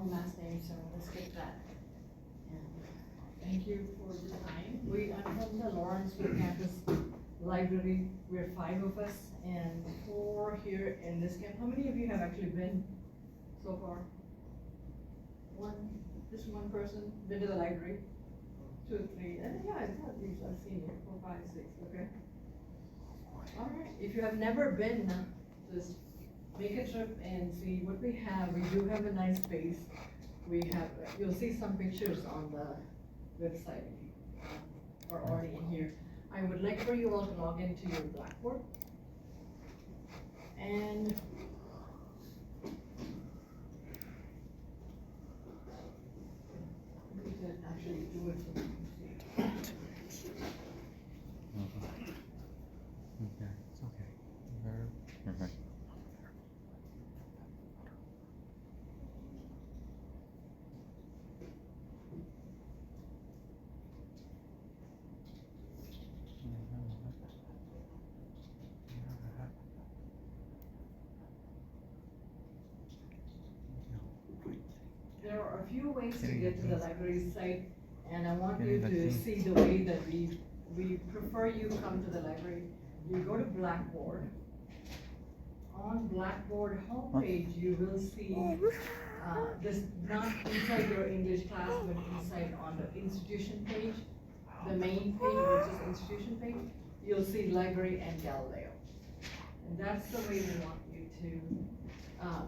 wrong last name, so let's get that. And thank you for the time. I'm from the Lawrenceville campus library. We're 5 of us and 4 here in this camp. How many of you have actually been so far? Just one person been to the library? 2, 3, and yeah, I thought these I've seen you, 4, 5, 6, okay. All right, if you have never been, just make a trip and see what we have. We do have a nice space. You'll see some pictures on the website if you are already in here. I would like for you all to log into your Blackboard. And we could actually do it for you. Okay, it's okay. Perfect. There are a few ways to get to the library site, and I want you to see the way that we prefer you come to the library. You go to Blackboard. On Blackboard homepage, you will see this, not inside your English class, but inside on the institution page, the main page, which is institution page, you'll see library and Galileo. And that's the way we want you to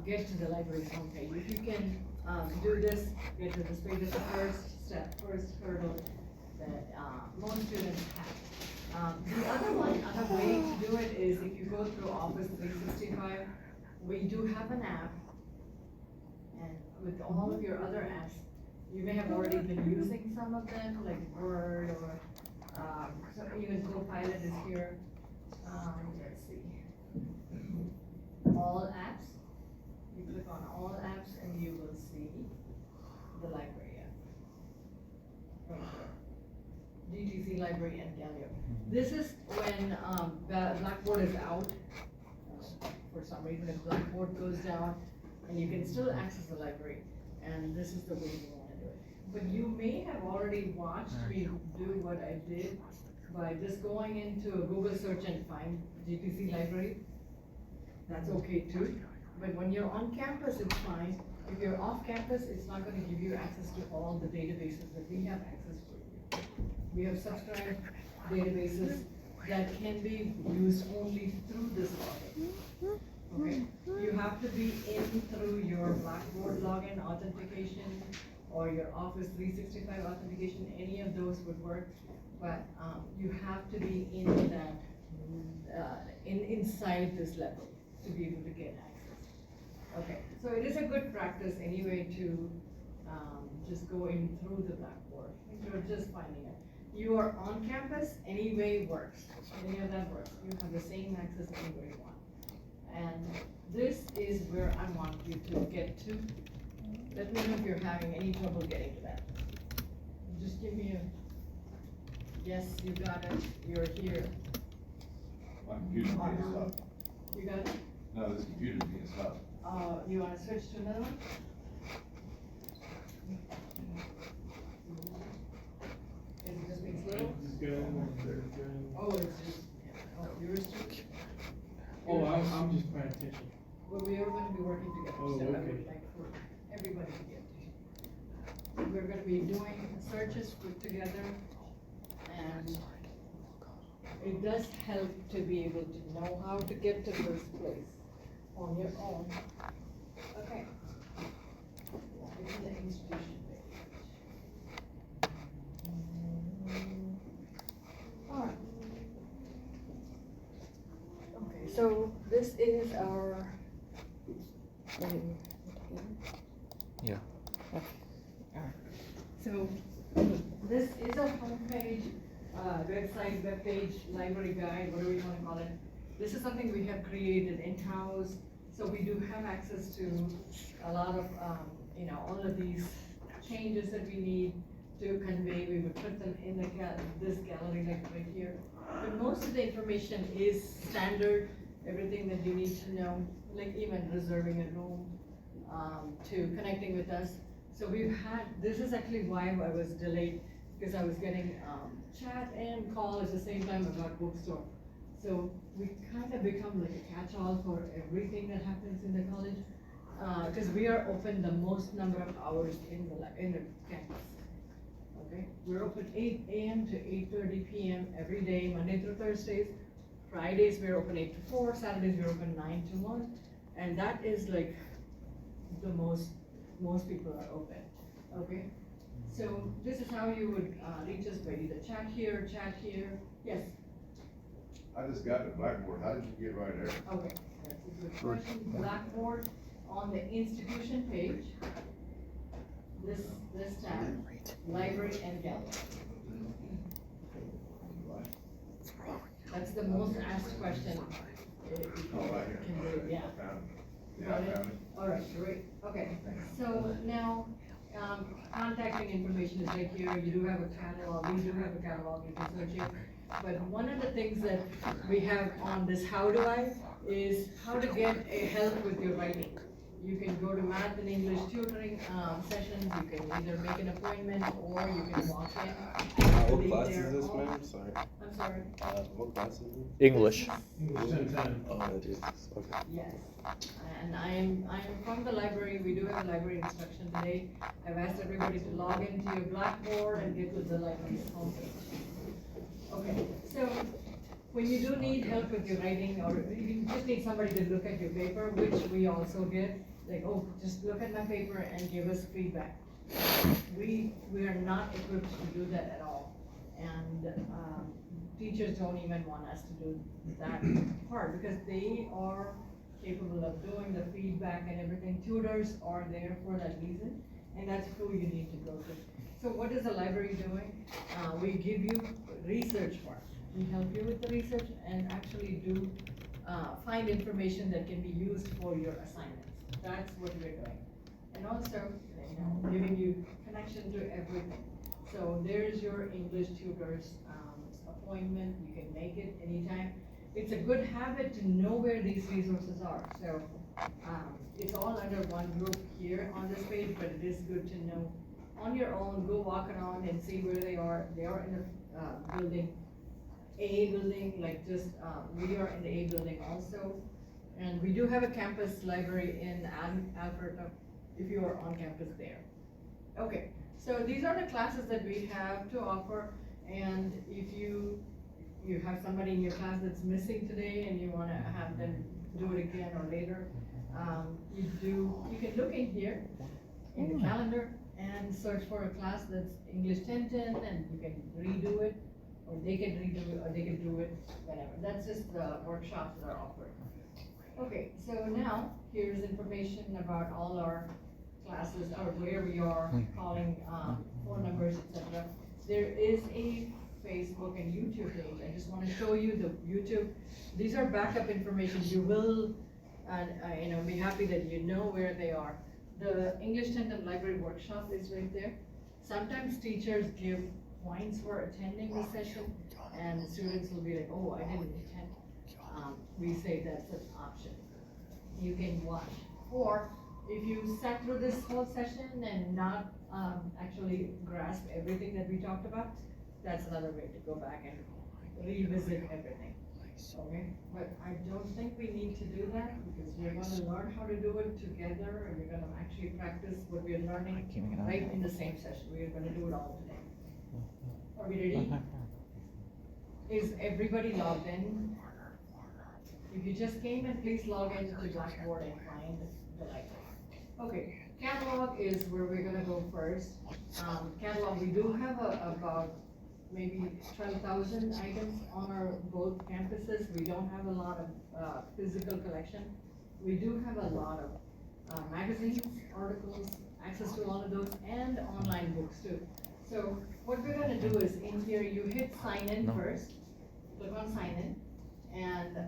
get to the library's homepage. If you can do this, get to this page, is the first step, first hurdle that most students have. The other way to do it is if you go through Office 365, we do have an app, and with all of your other apps, you may have already been using some of them, like Word or so even Copilot is here. Let's see, all apps. You click on all apps and you will see the library app. Right here. GTC Library and Galileo. This is when Blackboard is out. For some reason, if Blackboard goes down, and you can still access the library, and this is the way you want to do it. But you may have already watched me do what I did by just going into a Google search and find GTC Library. That's okay too. But when you're on campus, it's fine. If you're off campus, it's not going to give you access to all the databases that we have access to. We have subscribed databases that can be used only through this login. Okay, you have to be in through your Blackboard login authentication or your Office 365 authentication. Any of those would work, but you have to be in that inside this level to be able to get access. Okay, so it is a good practice anyway to just go in through the Blackboard. You're just finding it. You are on campus, any way works. Any of that works. You have the same access anywhere you want. And this is where I want you to get to. Let me know if you're having any trouble getting to that. Just give me a, yes, you got it, you're here. My computer's being slow. You got it? No, this computer's being slow. You wanna switch to another one? Is it just being slow? Oh, it's just, oh, yours too? Oh, I'm just paying attention. Well, we are gonna be working together, Oh, so I okay. would like for everybody to get to. We're gonna be doing searches put together, and it does help to be able to know how to get to this place on your own. Okay. It's in the institution page. Alright. Okay, so this is our. Yeah. Okay. Alright. So this is a homepage, website, webpage, library guide, whatever you want to call it. This is something we have created in-house, so we do have access to a lot of, all of these changes that we need to convey. We would put them in this gallery like right here. But most of the information is standard, everything that you need to know, like even reserving a room, to connecting with us. So we've had, this is actually why I was delayed, because I was getting, chat and call at the same time about bookstore. So we kind of become like a catch-all for everything that happens in the college, cause we are open the most number of hours in the campus. Okay, we're open 8 AM to 8:30 PM every day, Monday through Thursdays. Fridays, we're open 8 to 4, Saturdays, we're open 9 to 1, and that is like the most people are open, okay? So this is how you would, reach us by either chat here, yes, I just got the blackboard, how did you get right there? okay, that's a good question. Blackboard on the institution page, this tab, library and gallery. That's the most asked question. Oh, right here. Can do it, yeah. I found it. Yeah, Got I it? found it. All right, great, okay, so now, contacting information is right here, you do have a catalog, we do have a catalog, you can search it. But one of the things that we have on this how do I is how to get a help with your writing. You can go to math and English tutoring, sessions, you can either make an appointment or you can walk in. What Leave class there is this, all- ma'am? Sorry. I'm sorry. What class is this? English. English 10. Oh, Jesus. Okay. Yes, and I'm from the library, we do have a library instruction today. I've asked everybody to log into your Blackboard and get to the library's homepage. Okay, so when you do need help with your writing, or you just need somebody to look at your paper, which we also get, like, oh, just look at my paper and give us feedback. We are not equipped to do that at all, and, teachers don't even want us to do that part, because they are capable of doing the feedback and everything. Tutors are there for that reason, and that's who you need to go to. So what is the library doing? We give you research work. We help you with the research and actually do, find information that can be used for your assignments. That's what we're doing. And also, you know, giving you connection to everything. So there's your English tutors, appointment, you can make it anytime. It's a good habit to know where these resources are, so, it's all under one group here on this page, but it is good to know. On your own, go walk around and see where they are in the, building, A building, like just, we are in the A building also. And we do have a campus library in Alberta, if you are on campus there. Okay, so these are the classes that we have to offer, and if you have somebody in your class that's missing today and you wanna have them do it again or later, you can look in here, in the calendar, and search for a class that's English 1010, and you can redo it, or they can redo it, or they can do it whenever. That's just the workshops that are offered. Okay, so now, here's information about all our classes, or where we are, calling, phone numbers, etc. There is a Facebook and YouTube page. I just wanna show you the YouTube. These are backup information. You will, you know, be happy that you know where they are. The English 1010 Library Workshop is right there. Sometimes teachers give points for attending the session, and the students will be like, oh, I didn't attend. We say that's an option. You can watch. Or if you sat through this whole session and not actually grasp everything that we talked about, that's another way to go back and revisit everything. Okay, but I don't think we need to do that, because we're gonna learn how to do it together, and we're gonna actually practice what we're learning right in the same session. We're gonna do it all today. Are we ready? Is everybody logged in? If you just came in, please log into Blackboard and find the library. Okay, catalog is where we're gonna go first. Catalog, we do have about maybe 12,000 items on our both campuses. We don't have a lot of physical collection. We do have a lot of magazines, articles, access to all of those, and online books too. So what we're gonna do is, in here, you hit sign in first, click on sign in, and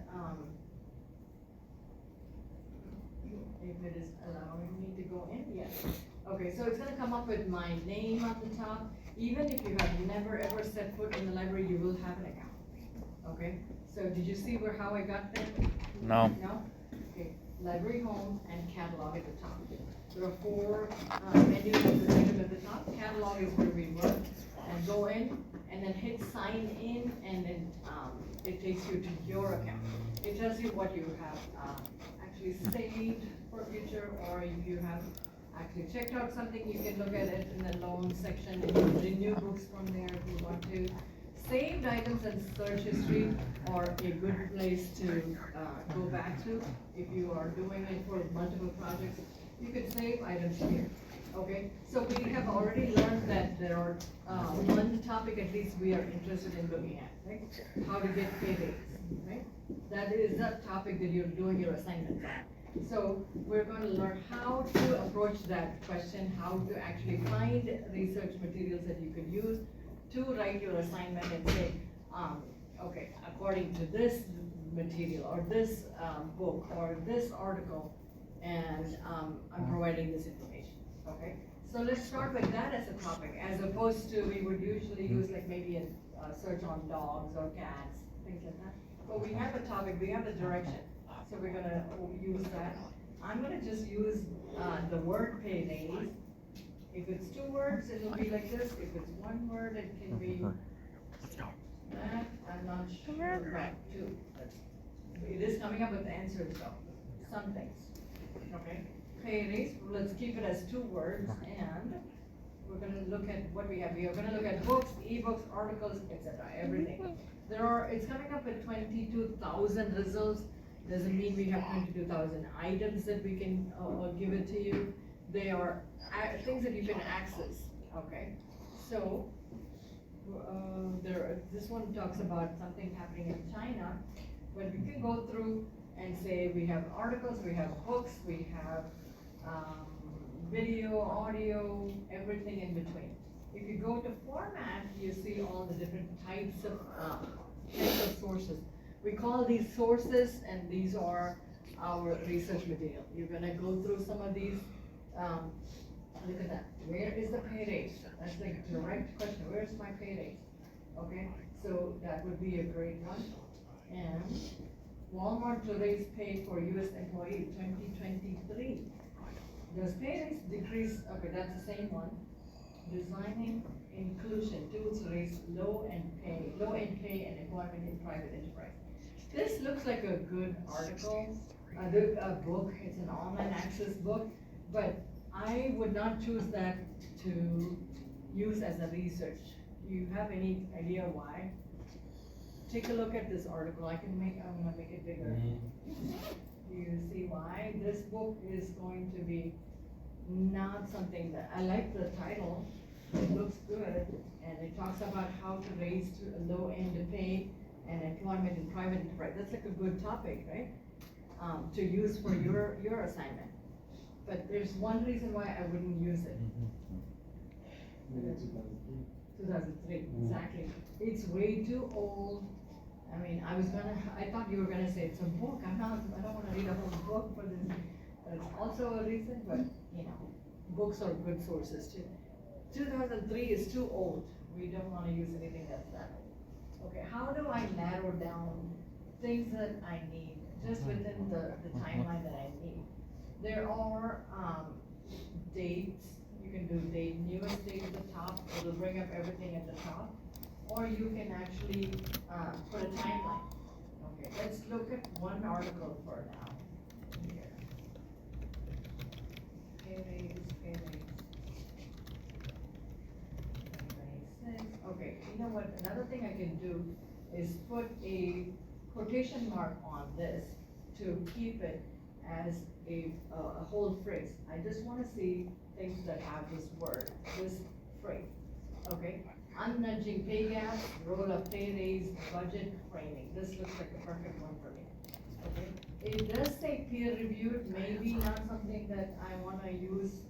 if it is allowing me to go in, yes. Okay, so it's gonna come up with my name at the top. Even if you have never ever set foot in the library, you will have an account. Okay, so did you see how I got there? No. No? Okay, library home and catalog at the top. There are four menus at the item at the top. Catalog is where we work, and go in, and then hit sign in, and then it takes you to your account. It tells you what you have actually saved for future, or you have actually checked out something. You can look at it in the loan section, and you renew books from there if you want to. Saved items and search history are a good place to go back to. If you are doing it for multiple projects, you can save items here, okay? So we have already learned that there are, one topic at least we are interested in looking at, right? How to get pay rates, right? That is the topic that you're doing your assignments on. So we're going to learn how to approach that question, how to actually find research materials that you could use to write your assignment and say, okay, according to this material, or this book, or this article, and I'm providing this information, okay? So let's start with that as a topic, as opposed to, we would usually use like maybe a search on dogs or cats, things like that. But we have a topic, we have a direction, so we're gonna use that. I'm gonna just use the word pay raise. If it's 2 words, it'll be like this. If it's 1 word, it can be that. I'm not sure about 2. It is coming up with answers though, some things, okay? Pay raise, let's keep it as 2 words, and we're gonna look at what we have. We are gonna look at books, ebooks, articles, etc., everything. It's coming up with 22,000 results. Doesn't mean we have 22,000 items that we can give it to you. They are things that you can access, okay? So, this one talks about something happening in China, but we can go through and say we have articles, we have books, we have video, audio, everything in between. If you go to format, you see all the different types of sources. We call these sources, and these are our research material. You're gonna go through some of these. Look at that. Where is the pay rate? That's like a direct question. Where's my pay rate? Okay, so that would be a great one. And Walmart to raise pay for U.S. employees 2023. Does pay rates decrease? Okay, that's the same one. Designing inclusion tools to raise low-end pay and employment in private enterprise. This looks like a good article, a book. It's an online access book, but I would not choose that to use as a research. Do you have any idea why? Take a look at this article. I'm gonna make it bigger. Do you see why? This book is going to be not something that, I like the title, it looks good, and it talks about how to raise low-end pay and employment in private enterprise. That's like a good topic, right? To use for your assignment. But there's one reason why I wouldn't use it. 2003, exactly. It's way too old. I mean, I thought you were gonna say it's a book. I don't wanna read a whole book for this. That's also a reason, but you know, books are good sources too. 2003 is too old. We don't wanna use anything that's that old. Okay, how do I narrow down things that I need just within the timeline that I need? There are dates. You can do date, newest date at the top. It'll bring up everything at the top. Or you can actually put a timeline. Okay, let's look at one article for now. Here. Pay raise. 2026. Okay, you know what? Another thing I can do is put a quotation mark on this to keep it as a whole phrase. I just want to see things that have this word, this phrase. Okay. Unnudging pay gaps, role of pay raise, budget framing. This looks like a perfect one for me. Okay. It does say peer reviewed, maybe not something that I want to use.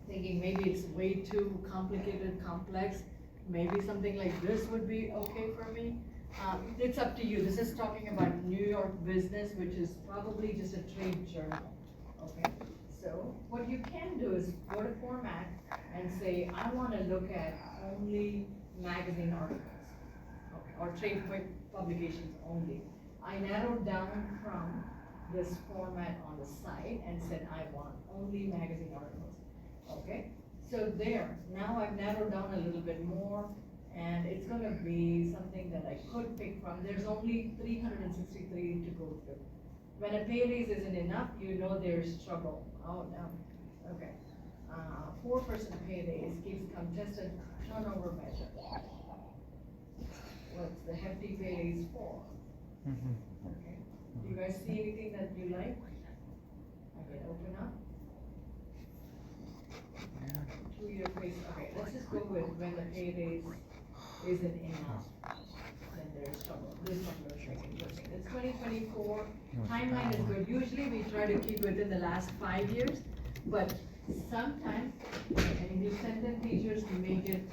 Thinking maybe it's way too complicated, complex. Maybe something like this would be okay for me. It's up to you. This is talking about New York business, which is probably just a trade journal. Okay. So what you can do is go to format and say, I want to look at only magazine articles, okay, or trade publications only. I narrowed down from this format on the side and said, I want only magazine articles, okay? So there, now I've narrowed down a little bit more, and it's gonna be something that I could pick from. There's only 363 to go through. When a pay raise isn't enough, you know there's trouble. Oh, no, okay. 4% pay raise gives contested turnover measure. What's the hefty pay raise for? Okay, do you guys see anything that you like? I can open up. 2-year pay, okay, let's just go with when the pay raise isn't enough, then there's trouble. This one looks like interesting. It's 2024, timeline is good. Usually we try to keep within the last 5 years, but sometimes, and you send them teachers, you make it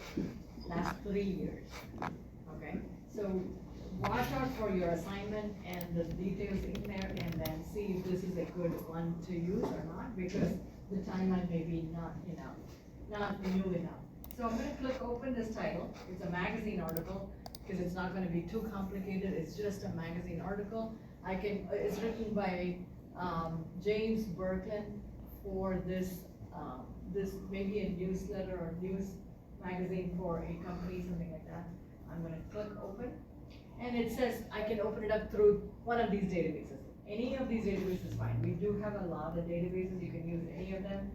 last 3 years, okay? So watch out for your assignment and the details in there, and then see if this is a good one to use or not, because the timeline may be not enough, not new enough. So I'm gonna click open this title. It's a magazine article, because it's not gonna be too complicated. It's just a magazine article. It's written by James Burton for this maybe a newsletter or news magazine for a company, something like that. I'm gonna click open, and it says I can open it up through one of these databases. Any of these databases is fine. We do have a lot of databases, you can use any of them.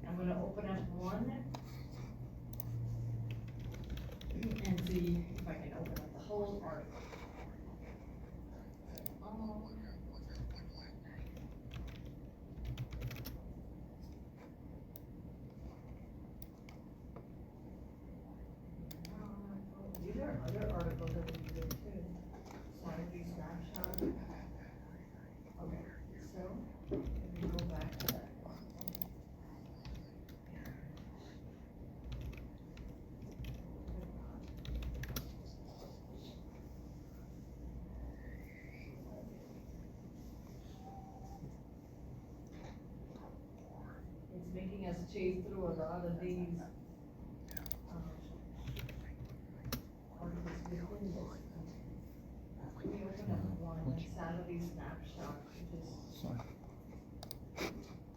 I'm gonna open up one and see if I can open up the whole article. These are other articles that we did too. Saturday snapshot. Okay, so let me go back to that one. It's making us chase through a lot of these articles within this. We open up one, salary snapshot, which is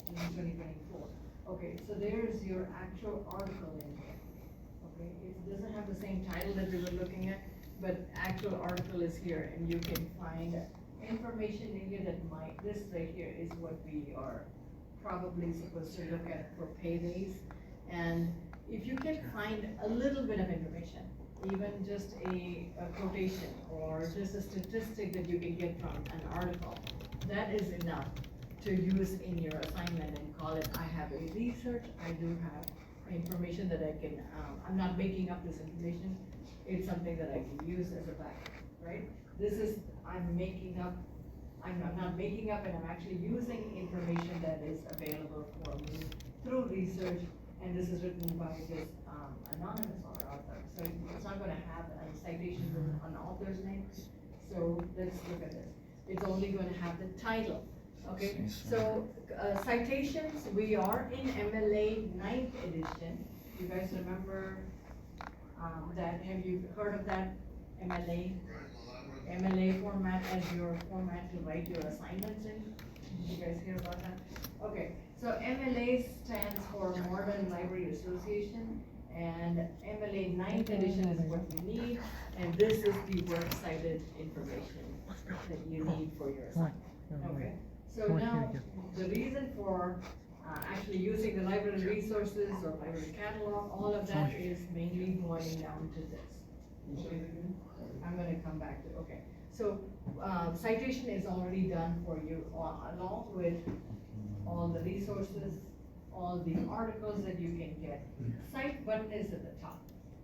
in 2024. Okay, so there's your actual article in here. Okay, it doesn't have the same title that we were looking at, but actual article is here, and you can find information in here that this right here is what we are probably supposed to look at for pay raise. And if you can find a little bit of information, even just a quotation or just a statistic that you can get from an article, that is enough to use in your assignment and call it, I have a research, I do have information that I can, I'm not making up this information, it's something that I can use as a backup, right? This is, I'm not making up, and I'm actually using information that is available for me through research, and this is written by this anonymous author. So it's not gonna have a citation with an author's name. So let's look at this. It's only gonna have the title, okay? So citations, we are in MLA 9th edition. You guys remember that? Have you heard of that MLA format as your format to write your assignments in? Did you guys hear about that? Okay, so MLA stands for Modern Library Association, and MLA 9th edition is what we need, and this is the works cited information that you need for your assignment. Okay, so now the reason for actually using the library resources or library catalog, all of that is mainly boiling down to this. Okay. I'm gonna come back to, okay. So, citation is already done for you, along with all the resources, all the articles that you can get. Cite button is at the top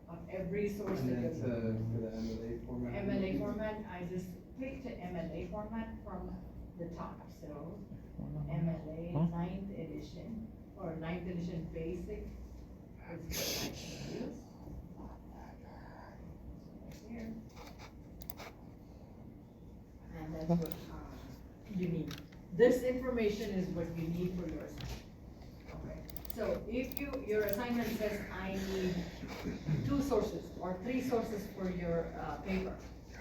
of every source that And you're. then for the MLA format? MLA format, I just picked the MLA format from the top, so MLA 9th edition, or 9th edition basic is what I can use. Here. And that's what you need. This information is what you need for your assignment. Okay. So if your assignment says I need 2 sources or 3 sources for your paper,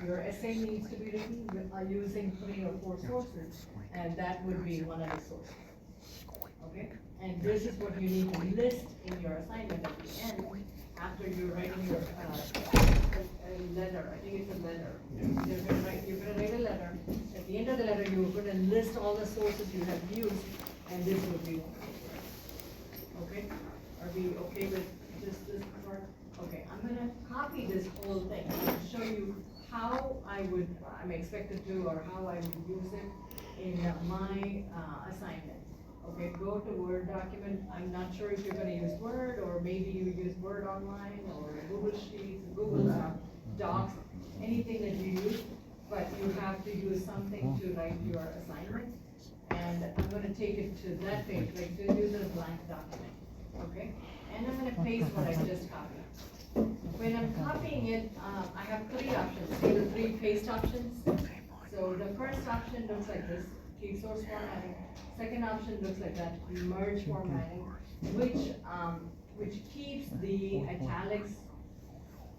Your essay needs to be written using 3 or 4 sources, and that would be one of the sources. Okay, and this is what you need to list in your assignment at the end, after you're writing your, a letter, I think it's a letter. You're gonna write a letter, at the end of the letter, you're gonna list all the sources you have used, and this would be one. Okay, are we okay with just this part? Okay, I'm gonna copy this whole thing, and show you how I'm expected to, or how I would use it in my, assignment. Okay, go to Word document, I'm not sure if you're gonna use Word, or maybe you use Word Online, or Google Sheets, Google Docs, anything that you use, but you have to use something to write your assignment. And I'm gonna take it to that page, like to use a blank document, okay? And I'm gonna paste what I just copied. When I'm copying it, I have 3 options, see the 3 paste options? So the first option looks like this, keep source formatting. Second option looks like that, merge formatting, which keeps the italics,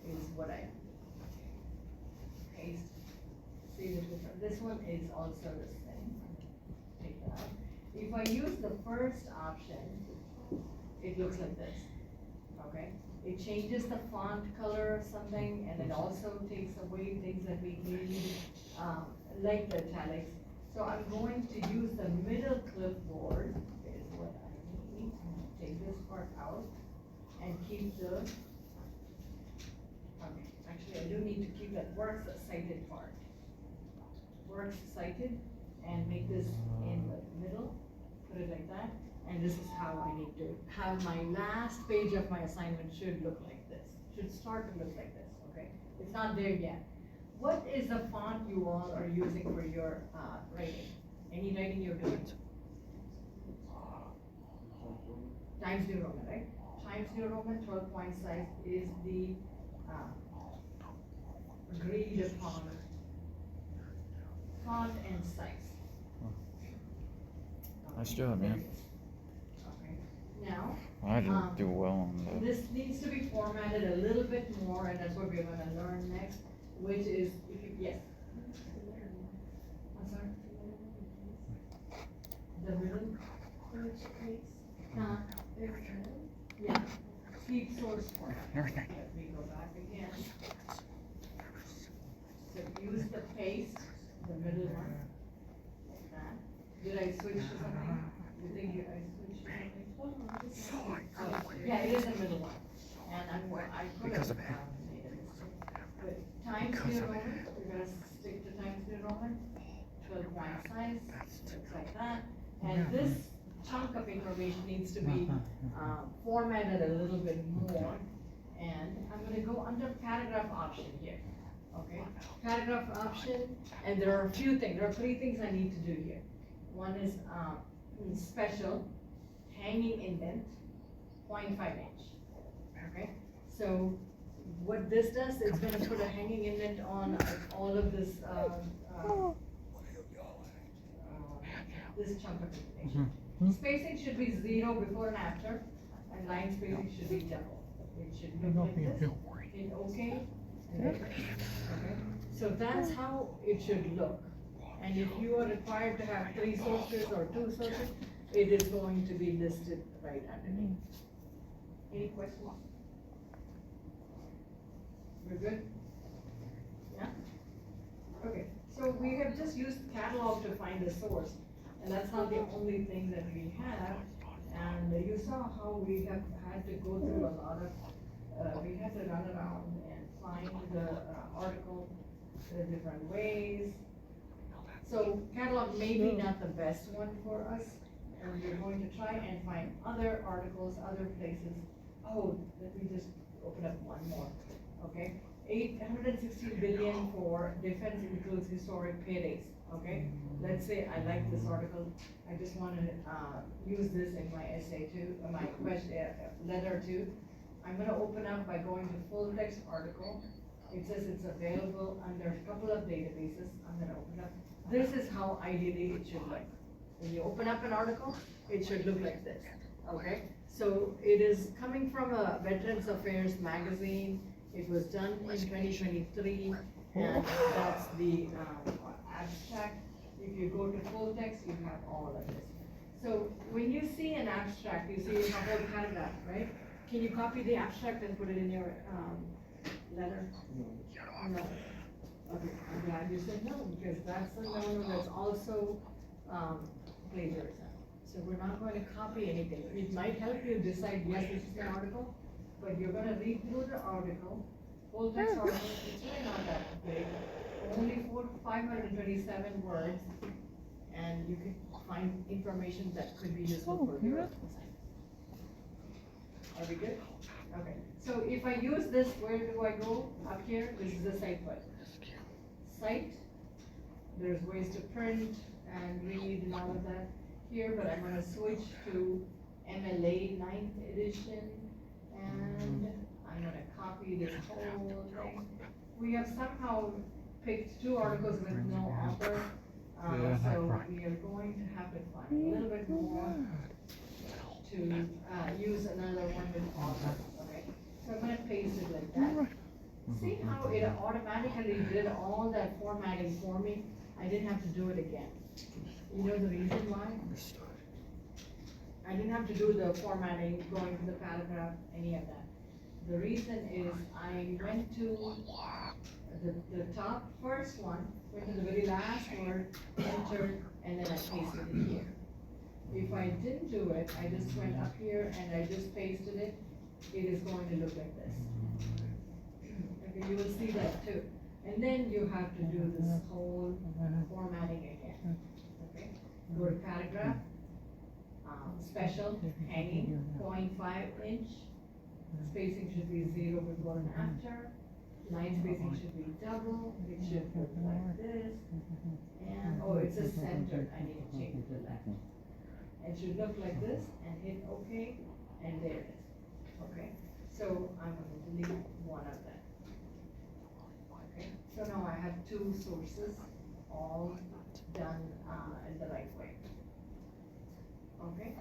is what I paste. See the difference, this one is also the same. Take that out. If I use the first option, it looks like this, okay? It changes the font color or something, and it also takes away things that we need, like the italics. So I'm going to use the middle clipboard, is what I need. Take this part out and keep the, okay, actually I do need to keep that works cited part. Works cited, and make this in the middle, put it like that, and this is how I need to have my last page of my assignment should look like this, should start to look like this, okay? It's not there yet. What is the font you all are using for your writing? Any writing you're doing? Times New Roman, right? Times New Roman 12-point size is the agreed upon font and size. Nice job, man. Okay. Now, I didn't do well on the. this needs to be formatted a little bit more, and that's what we're gonna learn next, which is, yes. I'm sorry? The middle? Yeah, keep source format. Let me go back again. So use the paste, the middle one, like that. Did I switch to something? You think I switched to something? Oh, yeah, it is the middle one. And I could Because have of him. made a mistake. But Times New Roman, we're gonna stick to Times New Roman, 12-point size, looks like that. And this chunk of information needs to be formatted a little bit more. And I'm gonna go under paragraph option here, okay? Paragraph option, and there are a few things, there are 3 things I need to do here. One is special, hanging indent, 0.5 inch, okay? So what this does, it's gonna put a hanging indent on all of this, this chunk of information. Spacing should be 0 before and after, and line spacing should be double. It should look like this, in okay, and then, okay? So that's how it should look. And if you are required to have 3 sources or 2 sources, it is going to be listed right underneath. Any questions? We're good? Yeah? Okay, so we have just used catalog to find the source, and that's not the only thing that we have. And you saw how we have had to go through a lot of, we had to run around and find the article the different ways. So catalog may be not the best one for us, and we're going to try and find other articles, other places. Oh, let me just open up one more, okay? 816 billion for defense includes historic pay rates, okay? Let's say I like this article, I just want to use this in my essay too, my letter too. I'm gonna open up by going to full text article. It says it's available under a couple of databases. I'm gonna open up. This is how ideally it should look. When you open up an article, it should look like this, okay? So it is coming from a Veterans Affairs magazine. It was done in 2023, and that's the, abstract. If you go to full text, you have all of this. So when you see an abstract, you see a whole paragraph, right? Can you copy the abstract and put it in your, letter? No. Okay, I'm glad you said no, because that's a no, that's also, plagiarism. So we're not going to copy anything. It might help you decide, yes, this is an article, but you're gonna read through the article, full text article, it's really not that big, only 527 words, and you can find information that could be useful for your assignment. Are we good? Okay, so if I use this, where do I go? Up here, this is the site button. Site, there's ways to print and read and all of that here, but I'm gonna switch to MLA 9th edition, and I'm gonna copy this whole thing. We have somehow picked 2 articles with no author, so we are going to have to find a little bit more to use another one with author, okay? So I'm gonna paste it like that. See how it automatically did all that formatting for me? I didn't have to do it again. You know the reason why? I didn't have to do the formatting, going to the paragraph, any of that. The reason is I went to the top first one, went to the very last word, entered, and then I pasted it here. If I didn't do it, I just went up here and I just pasted it, it is going to look like this. Okay, you will see that too. And then you have to do this whole formatting again. Okay, go to paragraph, special, hanging, 0.5 inch, spacing should be 0 before and after, line spacing should be double, it should look like this, and, oh, it says centered, I need to change it to left. It should look like this, and hit OK, and there it is. Okay, so I'm going to delete one of them. Okay, so now I have 2 sources, all done in the right way. Okay,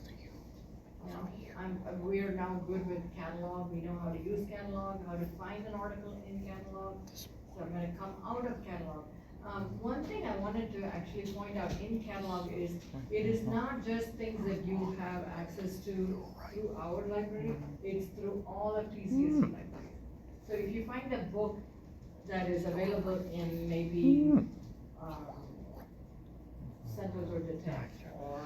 now we're now good with catalog. We know how to use catalog, how to find an article in catalog. So I'm going to come out of catalog. One thing I wanted to actually point out in catalog is it is not just things that you have access to through our library, it's through all of TCSC libraries. So if you find a book that is available in maybe Central Georgia Tech or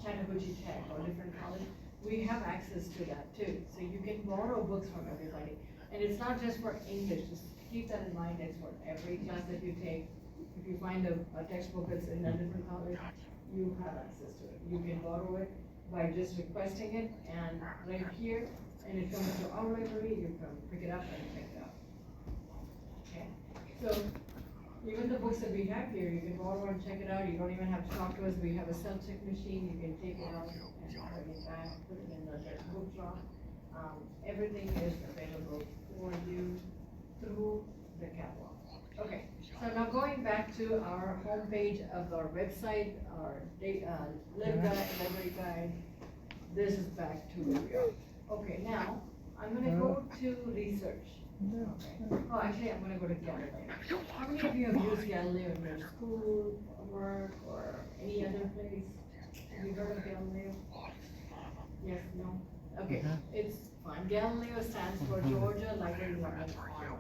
Chattahoochee Tech or different college, we have access to that too. So you can borrow books from everybody. And it's not just for English, just keep that in mind, it's for every class that you take. If you find a textbook that's in a different college, you have access to it. You can borrow it by just requesting it, and right here, and it comes to our library, you can pick it up and check it out. Okay, so even the books that we have here, you can borrow and check it out. You don't even have to talk to us. We have a self-check machine. You can take it out and bring it back, put it in the book drop. Everything is available for you through the catalog. Okay, so now going back to our homepage of our website, our live guide, library guide, this is back to where we are. Okay, now I'm gonna go to research. Okay. Oh, actually, I'm gonna go to Galileo. How many of you have used Galileo in your school, work, or any other place? Have you heard of Galileo? Yes, no? Okay, it's fine. Galileo stands for Georgia Library Learning Online.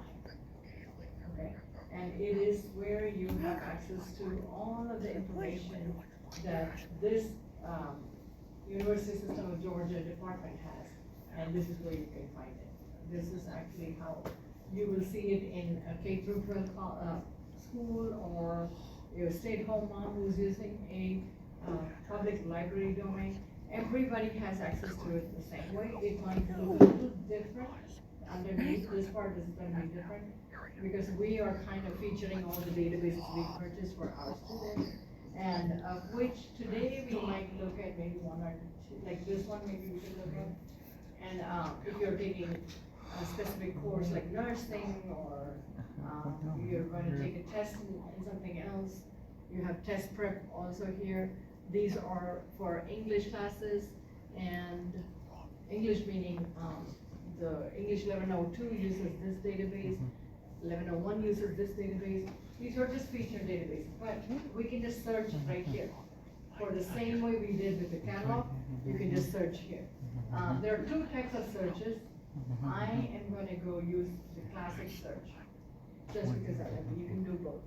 Okay, and it is where you have access to all of the information that this University System of Georgia department has, and this is where you can find it. This is actually how you will see it in a K through 12 school, or your stay-at-home mom who's using a public library domain. Everybody has access to it the same way. It might look a little different. Underneath this part is going to be different because we are kind of featuring all the databases we purchased for our students, and of which today we might look at maybe 1 or 2, like this one maybe we could look at. And if you're taking a specific course like nursing, or you're going to take a test in something else, you have test prep also here. These are for English classes, and English meaning the English 1102 uses this database. 1101 uses this database. These are just featured databases, but we can just search right here. For the same way we did with the catalog, you can just search here. There are two types of searches. I am gonna go use the classic search, just because I like it. You can do both.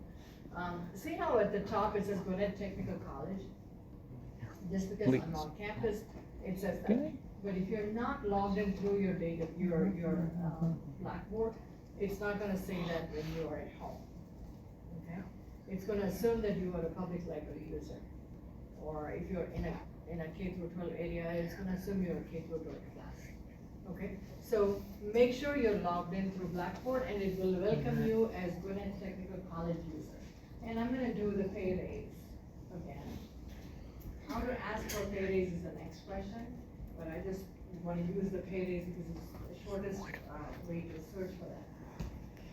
See how at the top it says Gwinnett Technical College? Just because I'm on campus, it says that. But if you're not logged in through your data, your Blackboard, it's not gonna say that when you are at home, okay? It's gonna assume that you are a public library user. Or if you're in a K through 12 area, it's gonna assume you're a K through 12 class, okay? So make sure you're logged in through Blackboard and it will welcome you as Gwinnett Technical College user. And I'm gonna do the pay raise again. How to ask for pay raise is the next question, but I just wanna use the pay raise because it's the shortest way to search for that.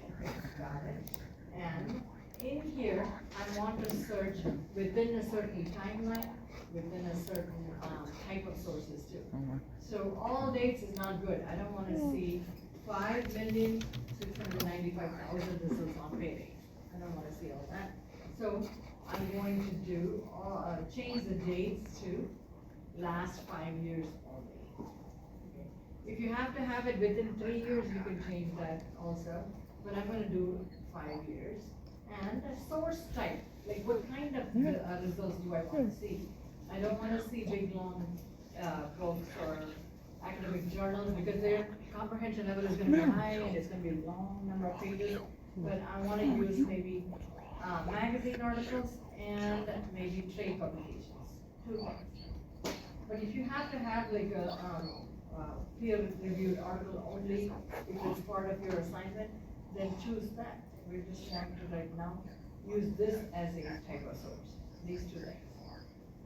Okay, got it. And in here, I want to search within a certain timeline, within a certain type of sources too. So all dates is not good. I don't wanna see 5,695,000 this is on pay dates. I don't wanna see all that. So I'm going to do, change the dates to last 5 years only. Okay. If you have to have it within 3 years, you can change that also, but I'm gonna do 5 years. And a source type, like what kind of results do I wanna see? I don't wanna see big long books or academic journals because their comprehension level is gonna be high and it's gonna be a long number of pages. But I wanna use maybe magazine articles and maybe trade publications, 2 things. But if you have to have like a peer-reviewed article only, if it's part of your assignment, then choose that. We just want to right now use this as a type of source, these 2 things.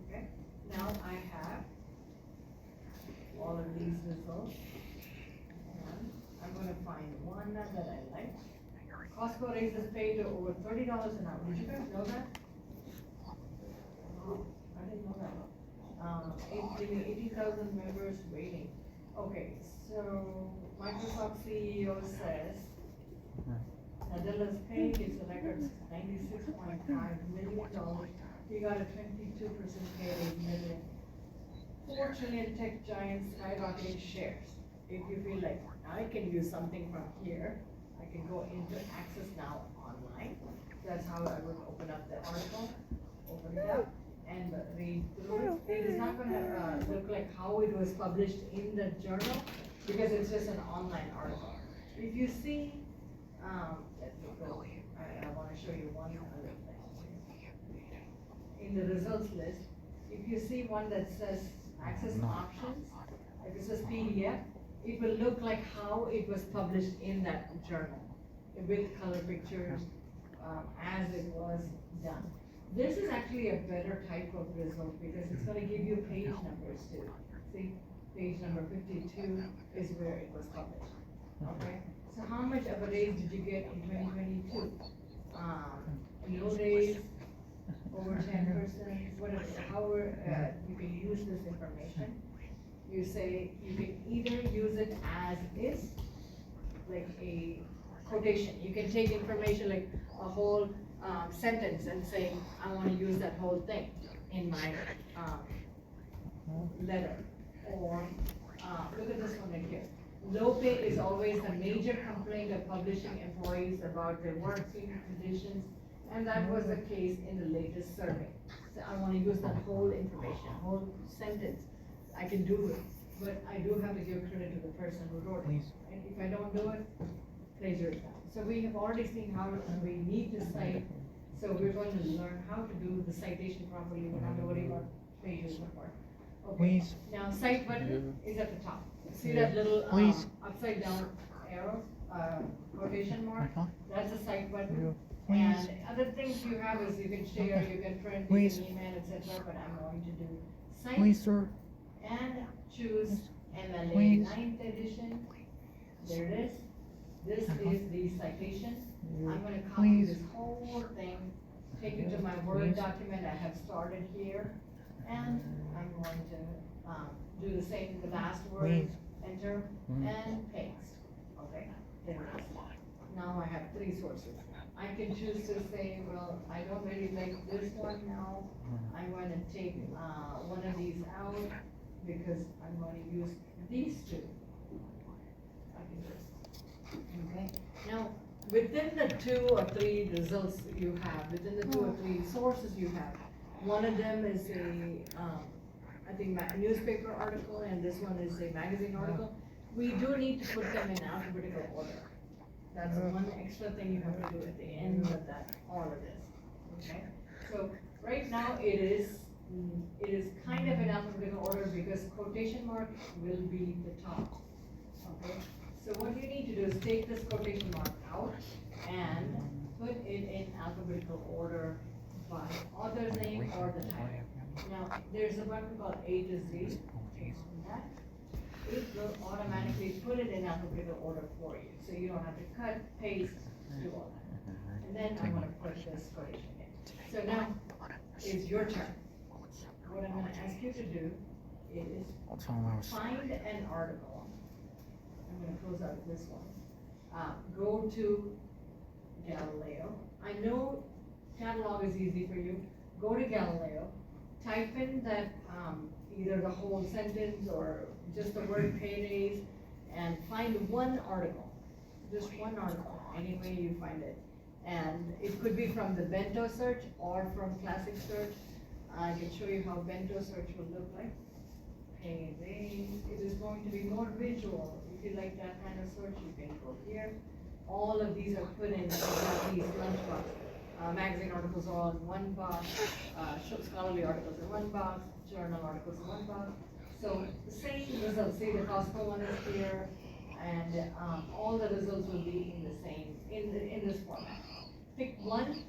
Okay, now I have all of these results, and I'm gonna find one that I like. Costco raises pay to over $30 an hour. Did you guys know that? Oh, I didn't know that. 80,000 members waiting. Okay, so Microsoft CEO says Nadella's pay is a record $96.5 million. He got a 22% pay raise million. 4 trillion tech giants skyrocketing shares. If you feel like I can use something from here, I can go into Access Now online. That's how I would open up the article, open it up, and read through it. It is not gonna look like how it was published in the journal, because it's just an online article. If you see, let me go, I wanna show you one other thing. In the results list, if you see one that says access options, if it says PDF, it will look like how it was published in that journal, with color pictures, as it was done. This is actually a better type of result because it's gonna give you page numbers too. See, page number 52 is where it was published, okay? So how much of a raise did you get in 2022? No raise, over 10%, whatever, however, you can use this information. You say, you can either use it as is, like a quotation. You can take information like a whole sentence and say, I wanna use that whole thing in my letter. Or, look at this one right here. Low pay is always the major complaint of publishing employees about their working conditions, and that was the case in the latest survey. So I wanna use that whole information, whole sentence. I can do it, but I do have to give credit to the person who wrote it. And if I don't do it, plagiarism. So we have already seen how we need to cite, so we're going to learn how to do the citation properly, we don't have to worry about plagiarism part. Okay, now cite button is at the top. See that little upside down arrow, quotation mark? That's a cite button. And other things you have is you can share, you can print, you can email, etc. But I'm going to do cite and choose MLA 9th edition. There it is. This is the citation. I'm gonna copy this whole thing, take it to my Word document I have started here, and I'm going to do the same, the last word, enter, and paste. Okay, there it is. now I have three sources. I can choose to say, well, I don't really like this one now, I'm gonna take, one of these out, because I'm gonna use these two. I can just, okay, now, within the 2 or 3 results you have, within the 2 or 3 sources you have, one of them is a, I think newspaper article, and this one is a magazine article. We do need to put them in alphabetical order. That's one extra thing you have to do at the end of that, all of this, okay? So, right now, it is kind of in alphabetical order because quotation mark will be the top, okay? So what you need to do is take this quotation mark out and put it in alphabetical order by author's name or the title. Now, there's a button called A to Z, click on that. It will automatically put it in alphabetical order for you, so you don't have to cut, paste, do all that. And then I'm gonna put this quotation in. So now, it's your turn. What I'm gonna ask you to do is find an article. I'm gonna close out this one. Go to Galileo. I know catalog is easy for you. Go to Galileo, type in that, either the whole sentence or just the word paydays, and find one article, just one article, any way you find it. And it could be from the Bento search or from classic search. I can show you how Bento search will look like. Paydays, it is going to be more visual. If you like that kind of search, you can go here. All of these are put in these lunchbox. Magazine articles are all in one box, scholarly articles in one box, journal articles in one box. So the same results, see the Costco one is here, and all the results will be in the same, in this format. Pick one,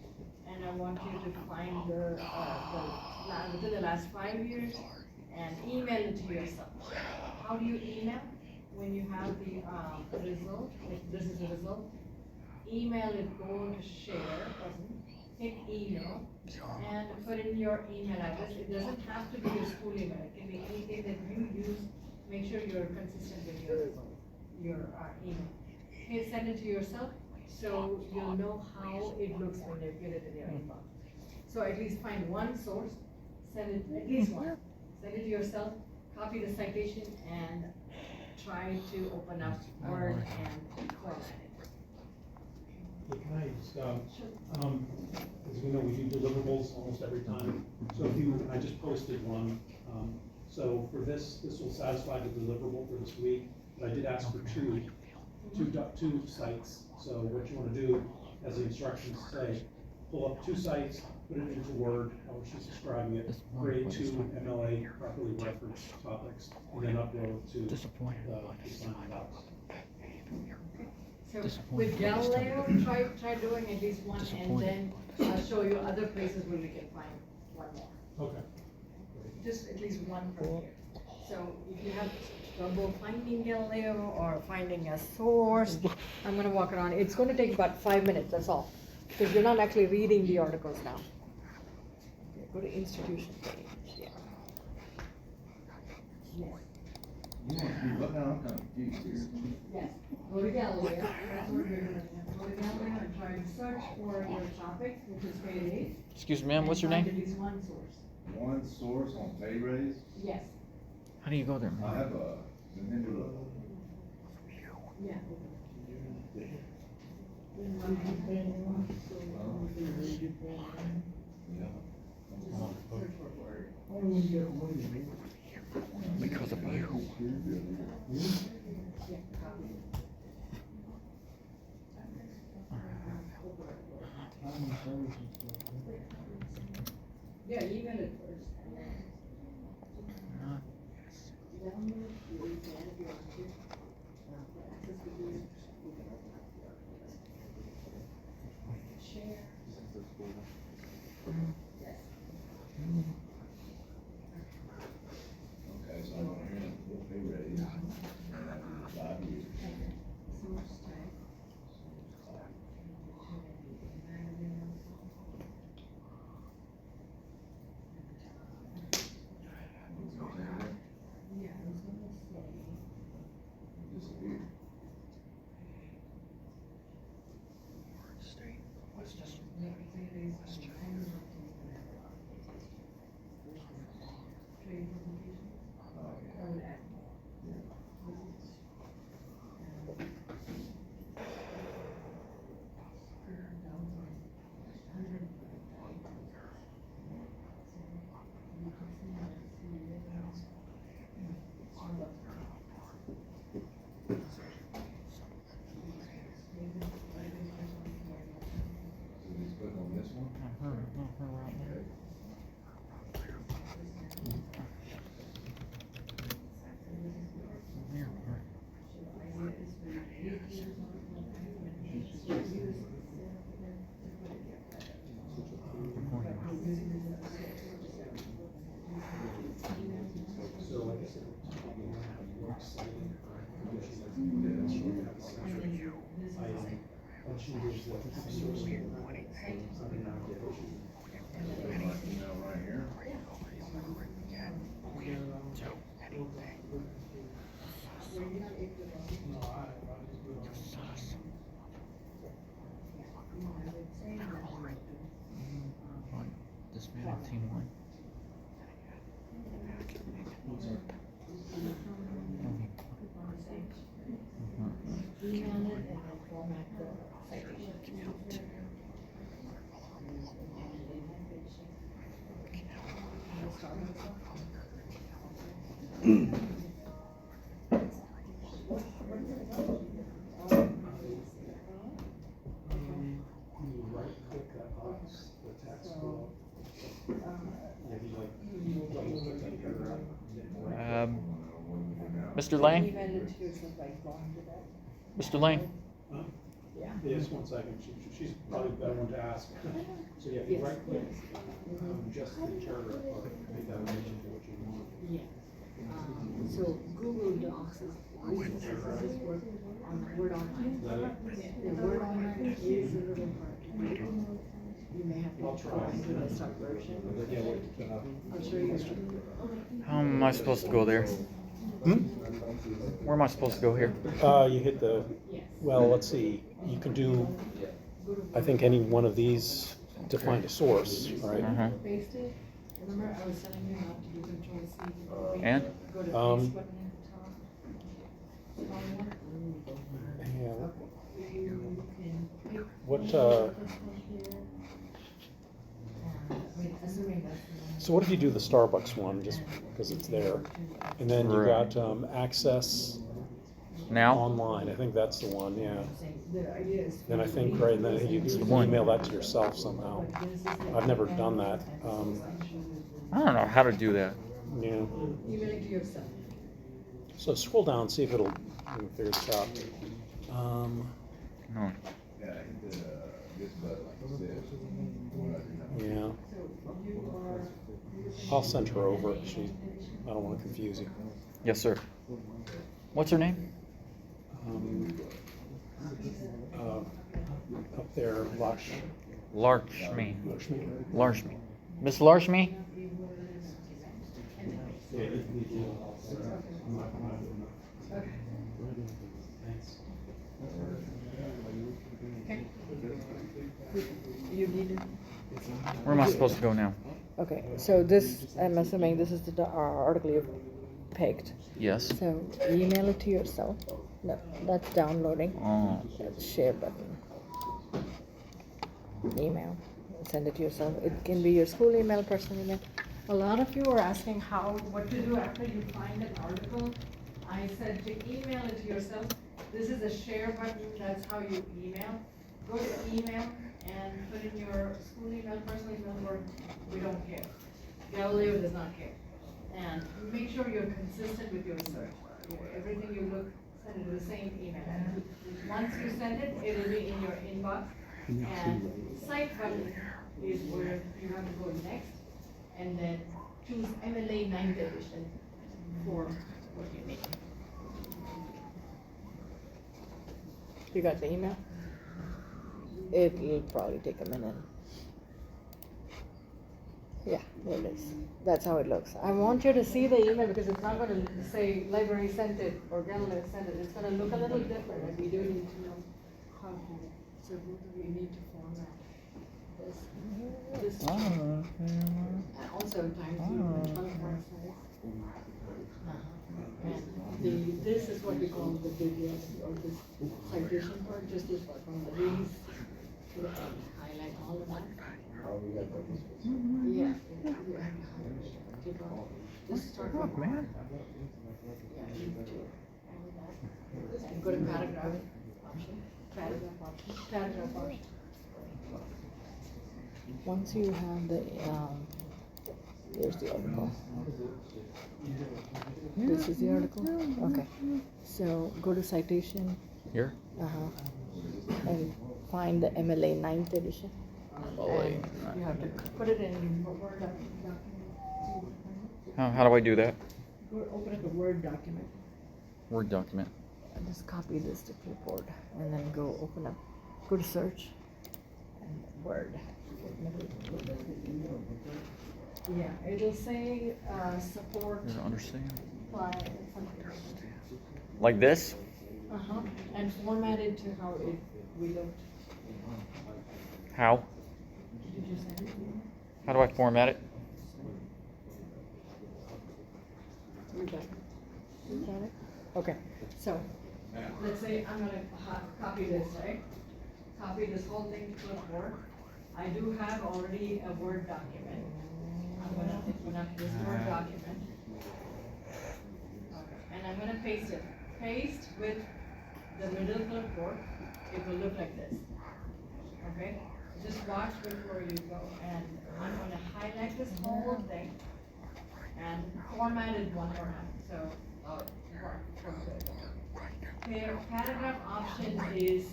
and I want you to find within the last 5 years, and email it to yourself. How do you email? When you have the result, if this is the result, email it, go to share button, hit email, and put in your email address. It doesn't have to be your school email, it can be anything that you use. Make sure you're consistent with your email. Okay, send it to yourself, so you'll know how it looks when you get it in your inbox. So at least find one source, send it, at least one, send it to yourself, copy the citation, and try to open up Word and format it. Hey, can I just, as we know, we do deliverables almost every time. So if you, I just posted one. So for this will satisfy the deliverable for this week. But I did ask for two sites. So what you want to do, as the instructions say, pull up 2 sites, put it into Word, how she's describing it, create 2 MLA properly referenced topics, and then upload to the sign box. So with Galileo, try doing at least one, and then I'll show you other places where we can find one more. Okay. Just at least one from here. So if you have trouble finding Galileo or finding a source, I'm gonna walk around. It's gonna take about 5 minutes, that's all. Because you're not actually reading the articles now. Okay, go to institution page, yeah. Yes. You want to be, what now, I'm kind of confused here. Yes, go to Galileo, that's what we're gonna do. Go to Galileo and try to search for your topic, which is paydays. Excuse me, ma'am, what's your and name? find at least one source. One source on pay raise, Yes, How do you go there, I ma'am? have a, manipula. yeah. Search for word. Because of you. Yeah, copy. Yeah, email it first. Download, you can if you want to. For access to this, you can open up the article. Share. Yes. Okay, so I'm gonna hear the pay raise, and I do 5 years. Source type. Yeah, I was gonna say. Email right here. No, I just do it on. This man on team one. Email it and then format the citation. You right click that box, the text will. Yeah, you double click that paragraph. Mr. Lane? Email it to yourself by going to that. Mr. Lane? Huh? Yeah. Yes, 1 second, she's probably the better one to ask. So yeah, if you Yes. right click, just the paragraph part, make that relation to what you want. Yeah. So Google Docs is this work on Word Online. Is that it? The Word Online is a little hard. You may have I'll to try. try the desktop version. Yeah, what, I'll show you. How am I supposed to go there? Where am I supposed to go here? You hit the, well, let's see, you can do, I think, any one of these to find a source, right? Paste it. Remember I was telling you not to do Control C. And? Go to paste button at the top. Small one. Yeah. You can pick What, this one here. I mean, assuming that's the one. So what if you do the Starbucks one, just because it's there? And then you Right. got access Now? online, I think that's the one, yeah. The idea is. Then I think, right, and then you can one. email that to yourself somehow. I've never done that. I don't know how to do that. Yeah. Email it to yourself. So scroll down, see if it'll, you can figure this out. No. Yeah, hit this button like this. Yeah, So you are. I'll send her over. I don't want to confuse you. Yes, sir. What's her name? Up there, Lush. Larshmi. Lakshmi. Larshmi. Miss Larshmi? Okay. You need it. Where am I supposed to go now? Okay, so this, I'm assuming this is the article you've picked. Yes. So email it to yourself. No, that's downloading. Oh. That's share button. Email. Send it to yourself. It can be your school email, personal email. A lot of you are asking what to do after you find an article. I said to email it to yourself. This is a share button. That's how you email. Go to email and put in your school email, personal email, or we don't care. Galileo does not care. And make sure you're consistent with your search. Everything you look, send it to the same email. Once you send it, it'll be in your inbox. And site button is where you have to go next, and then choose MLA 9th edition for what you need. You got the email? It'll probably take a minute. Yeah, there it is. That's how it looks. I want you to see the email because it's not going to say library sent it or Galileo sent it. It's going to look a little different, and we do need to know how to. So we need to format this. And also times you 24 size. And this is what we call the biblios or this citation part. Just this part from the these to the end. Highlight all of that. Yeah. Take off. Just start from man. Yeah, you do all that. And go to paragraph option. Paragraph option. Once you have the, here's the article. This is the article? Okay. So go to citation. Here? And find the MLA 9th edition. MLA And you have to put it in Word document. How do I do that? Go open up a Word document. Word document. And just copy this to clipboard and then go open up, go to search and Word. Yeah, it'll say, support Does it understand? by something. Like this? Uh-huh, and formatted to how we looked. How? Did you send it? How do I format it? You got it? You got it? Okay, so, let's say I'm gonna copy this, right? Copy this whole thing to clipboard. I do have already a Word document. I'm gonna open up this Word document. Okay, and I'm gonna paste it. Paste with the middle clipboard, it will look like this. Okay? Just watch before you go, and I'm gonna highlight this whole thing and format it one more time, so, paragraph option is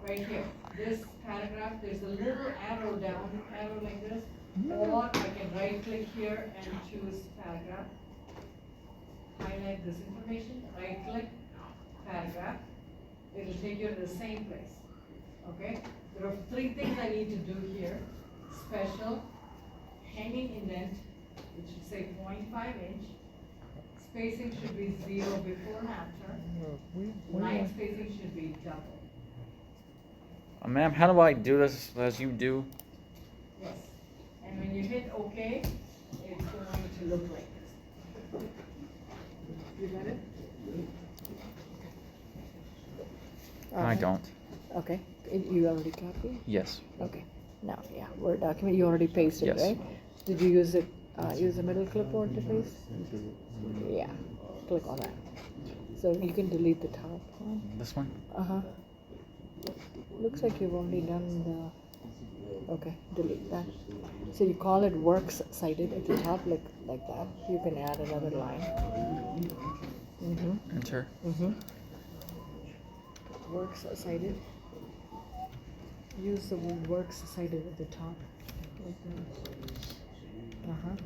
right here. This paragraph, there's a little arrow down, arrow like this, or I can right click here and choose paragraph. Highlight this information, right click, paragraph. It'll take you to the same place, okay? There are 3 things I need to do here. Special, hanging indent, it should say 0.5 inch. Spacing should be 0 before and after. Line spacing should be double. Ma'am, how do I do this as you do? Yes. And when you hit OK, it's going to look like this. You got it? I don't. Okay, you already copied? Yes. Okay, now, yeah, Word document, you already pasted, Yes. right? Did you use it, use the middle clipboard to paste? Yeah, click on that. So you can delete the top one. This one? Uh-huh. Looks like you've already done the, okay, delete that. So you call it works cited at the top, like that. You can add another line. Mm-hmm. Enter. Mm-hmm. Works cited. Use the word works cited at the top. Uh-huh.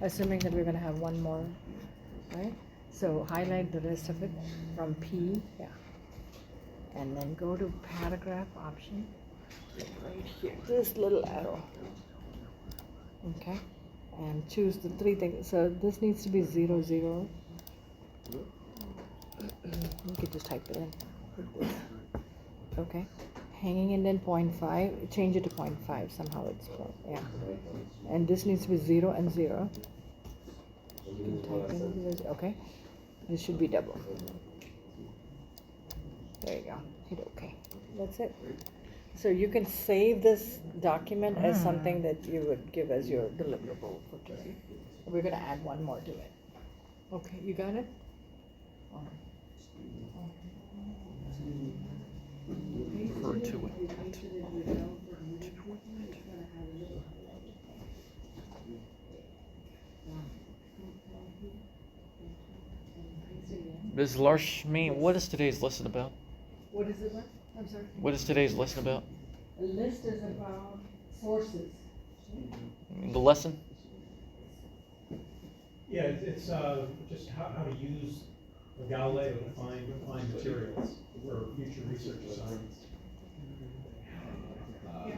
Assuming that we're gonna have one more, right? So highlight the rest of it from P, yeah. And then go to paragraph option, like right here, this little arrow. Okay, and choose the 3 things. So this needs to be 0, 0. You can just type it in. Like this. Okay, hanging indent 0.5, change it to 0.5, somehow it's, yeah. And this needs to be 0 and 0. You can type in 0, okay. This should be double. There you go, hit OK. That's it. So you can save this document as something that you would give as your deliverable for today. We're gonna add one more to it. Okay, you got it? Refer to it. Ms. Larshmi, what is today's lesson about? What is it, what? I'm sorry? What is today's lesson about? A list is about sources. The lesson? Yeah, it's just how to use Galileo to find materials for future research assignments. Yeah.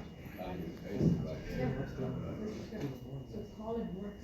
So call it works.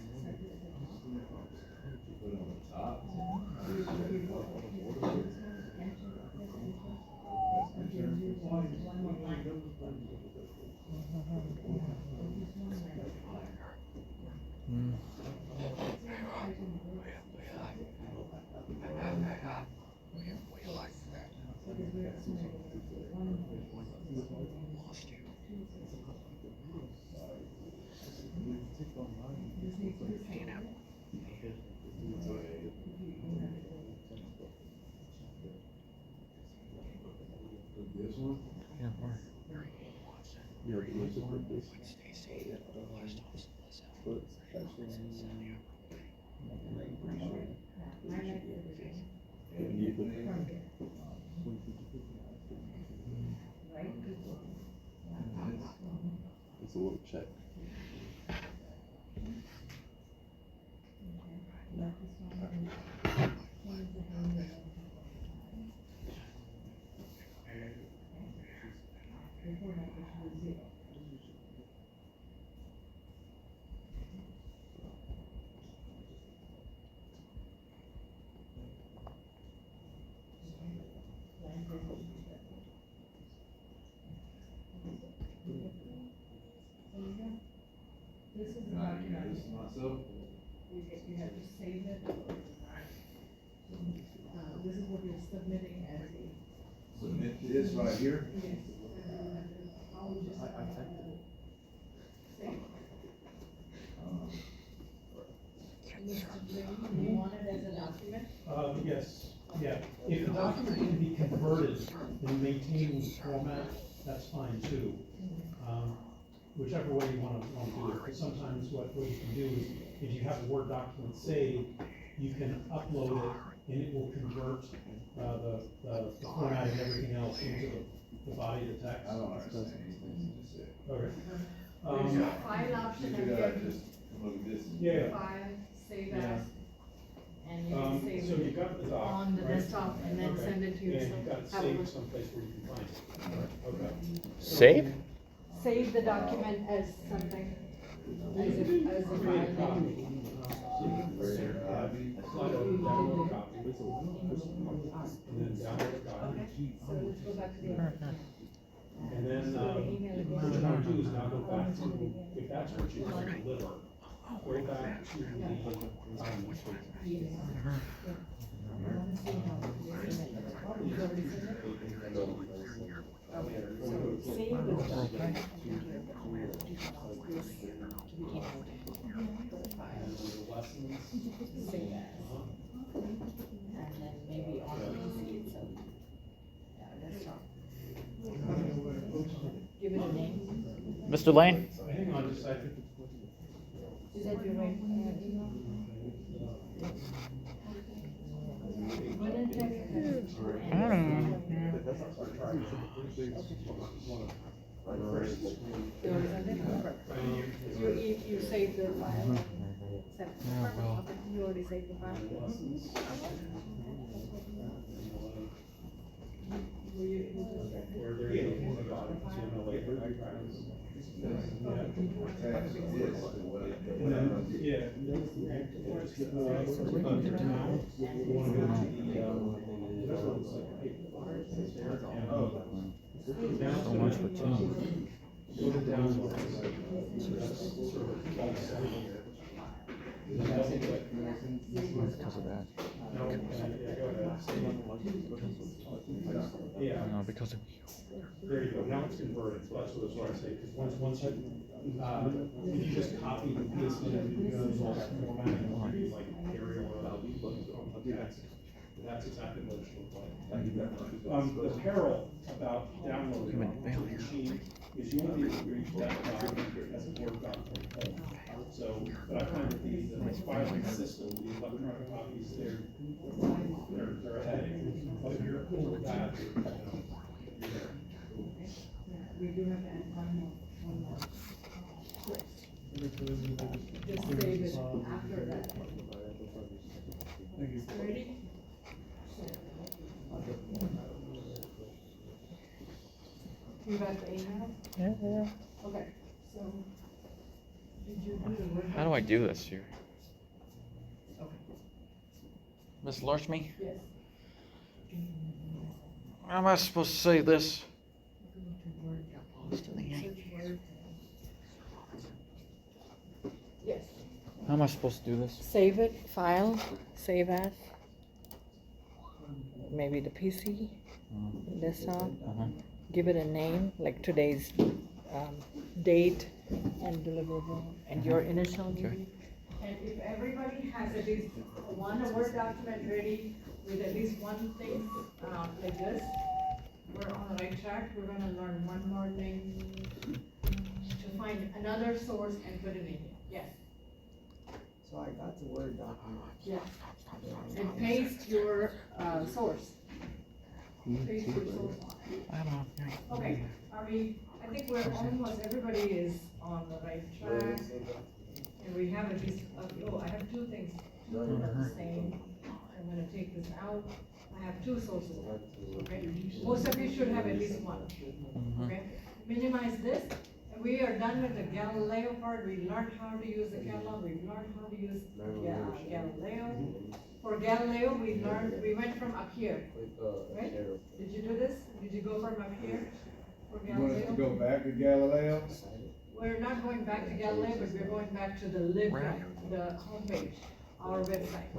This one? Yeah, It's a little check. This is the This document, is myself. you have to save it. This is what you're submitting as a. Submit this right here. Yes. I typed it. Save. Mr. Lee, you want it as a document? Yes, yeah. If the document can be converted and maintained format, that's fine too. Whichever way you wanna do it, because sometimes what you can do is, if you have a Word document saved, you can upload it and it will convert, the format and everything else into the body of the text. I don't understand anything you just said. Okay. There's a file option You could, again, just look at this. Yeah. file, save Yeah. as, and you can save So you it got the doc, on the right? desktop and then Okay. send it to And yourself. you got it Have a saved look. someplace where you can find it. Okay. Save? Save the document as something, as a file Create a copy. name. Slide a download copy. And then download a copy. Okay, so let's go back to the. And then, So the email again. what you want to do is now go back to, if that's what you want to deliver, go back to the, Save this document. lessons. Save as. And then maybe on the PC itself. Yeah, desktop. Give it a name. Mr. Lane? Hang on just a second. Is that your right email? Run and check it. I don't know. You saved the file. well. Okay, you already saved the file. Were you able to? Where they're able to got it, so you know, like, I practice. Attach this to what it- And then, yeah. Just, you wanna go to the, looks like a paper. And, So much for two. Go to downloads. That's sort of a false setting here. And double click. Because of that. No, yeah, go ahead. Yeah. No, because of There you go, now it's converted, so that's what I was trying to say, because once you, if you just copy and paste it, you know, it's all formatting, like Arial or text. That's exactly what it should look like. The peril about downloading on the machine is you want to be able to reach that document as a Word document. So, but I find that the filing system, the electronic copies, they're a headache. But if you're cool with that, you know, you're there. We do have to add one more. Just save it after that. Ready? You got the email? Yeah. Okay, so, did you do the word? How do I do this here? Okay, Miss Larchme? yes. How am I supposed to say this? Search word. Yes. How am I supposed to do this? Save it, file, save as. Maybe the PC, desktop. Give it a name, like today's date and deliverable, and your initial. Okay. And if everybody has at least one Word document ready with at least one thing, like this, we're on the right track. We're gonna learn one more thing to find another source and put it in here. Yes, So I got the Word document. yes. And paste your, source. Paste your source on it. I don't know. Okay, I think we're almost, everybody is on the right track. And we have at least, I have two things, two are the same. I'm gonna take this out. I have two sources, okay? Most of you should have at least one, okay? Minimize this, and we are done with the Galileo part. We learned how to use the catalog, we learned how to use Galileo. For Galileo, we went from up here, right? Did you do this? Did you go from up here for You want us to Galileo? go back to Galileo? we're not going back to Galileo, but we're going back to the live, the homepage, our website.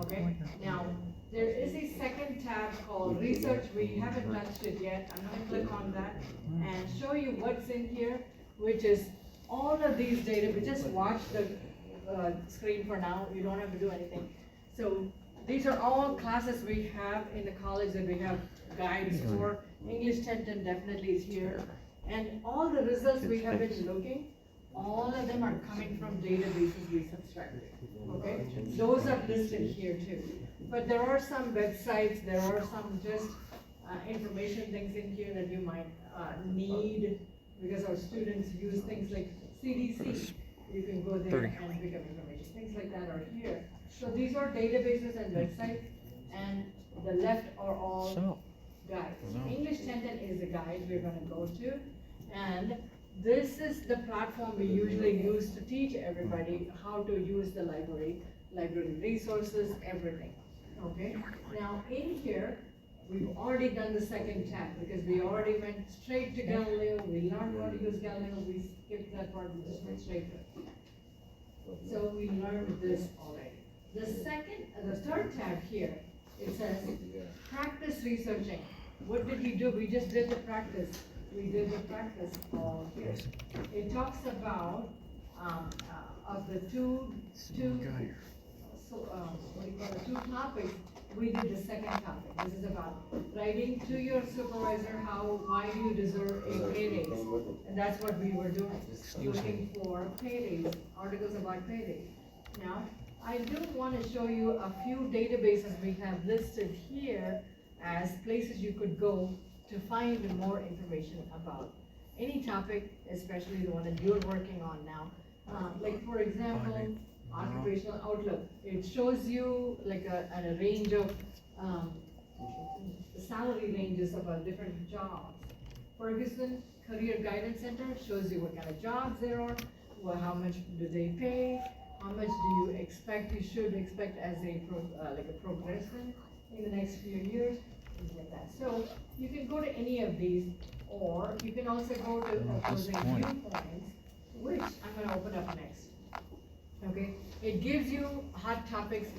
Okay, now, there is a second tab called research, we haven't touched it yet, I'm gonna click on that and show you what's in here, which is all of these data, but just watch the screen for now, you don't have to do anything. So, these are all classes we have in the college that we have guides for. English 1010 definitely is here. And all the results we have been looking, all of them are coming from databases we subscribe to, okay? Those are listed here too. But there are some websites, there are some just information things in here that you might need, because our students use things like CDC. You can go there and pick up information. Things like that are here. So these are databases and websites, and the left are all guides. English 1010 is the guide we're gonna go to, and this is the platform we usually use to teach everybody how to use the library resources, everything, okay? Now in here, we've already done the second tab, because we already went straight to Galileo, we learned how to use Galileo, we skipped that part, we just went straight to it. So we learned this already. The third tab here, it says, practice researching. What did we do? We just did the practice. We did the practice all here. It talks about, of the two topics, we did the second topic. This is about writing to your supervisor, why do you deserve a pay raise? And that's what we were doing, looking for pay raise, articles about pay raise. Now, I do want to show you a few databases we have listed here as places you could go to find more information about any topic, especially the one that you're working on now. Like for example, occupational outlook. It shows you like a range of salary ranges about different jobs. Ferguson Career Guidance Center shows you what kind of jobs there are, how much do they pay, how much do you expect, you should expect as a progression in the next few years, things like that. So you can go to any of these, or you can also go to opposing viewpoints, which I'm going to open up next. Okay, it gives you hot topics,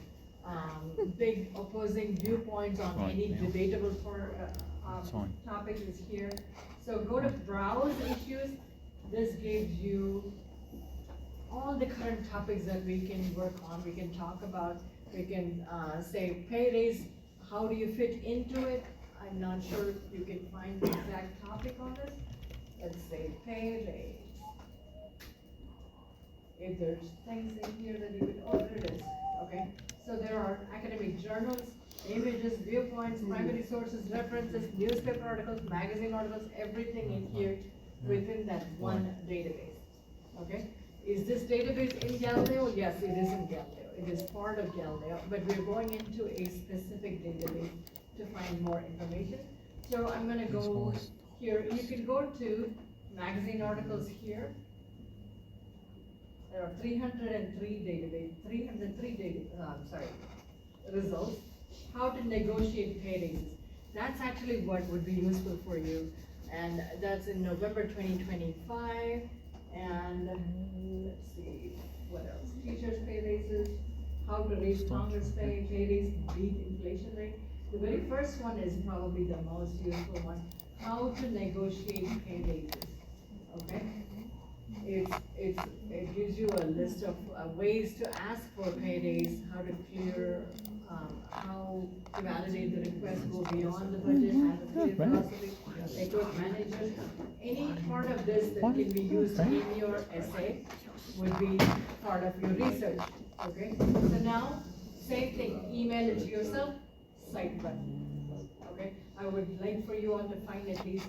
big opposing viewpoints on any debatable topic is here. So go to browse issues. This gives you all the current topics that we can work on, we can talk about. We can say pay raise, how do you fit into it? I'm not sure if you can find the exact topic on this. Let's say pay raise. If there's things in here that you could, oh, there it is, okay? So there are academic journals, images, viewpoints, primary sources, references, newspaper articles, magazine articles, everything in here within that one database, okay? Is this database in Galileo? Yes, it is in Galileo. It is part of Galileo, but we're going into a specific database to find more information. So I'm gonna go here. You can go to magazine articles here. There are 303 results. How to negotiate pay raises. That's actually what would be useful for you. And that's in November 2025. And let's see, what else? Teachers' pay raises, how to raise Congress pay raise, beat inflation rate. The very first one is probably the most useful one. How to negotiate pay raises, okay? It gives you a list of ways to ask for pay raise, how to clear, how to validate the request, go beyond the budget, have a clear philosophy, network managers. Any part of this that can be used in your essay would be part of your research, okay? So now, same thing, email it to yourself, cite button, okay? I would like for you all to find at least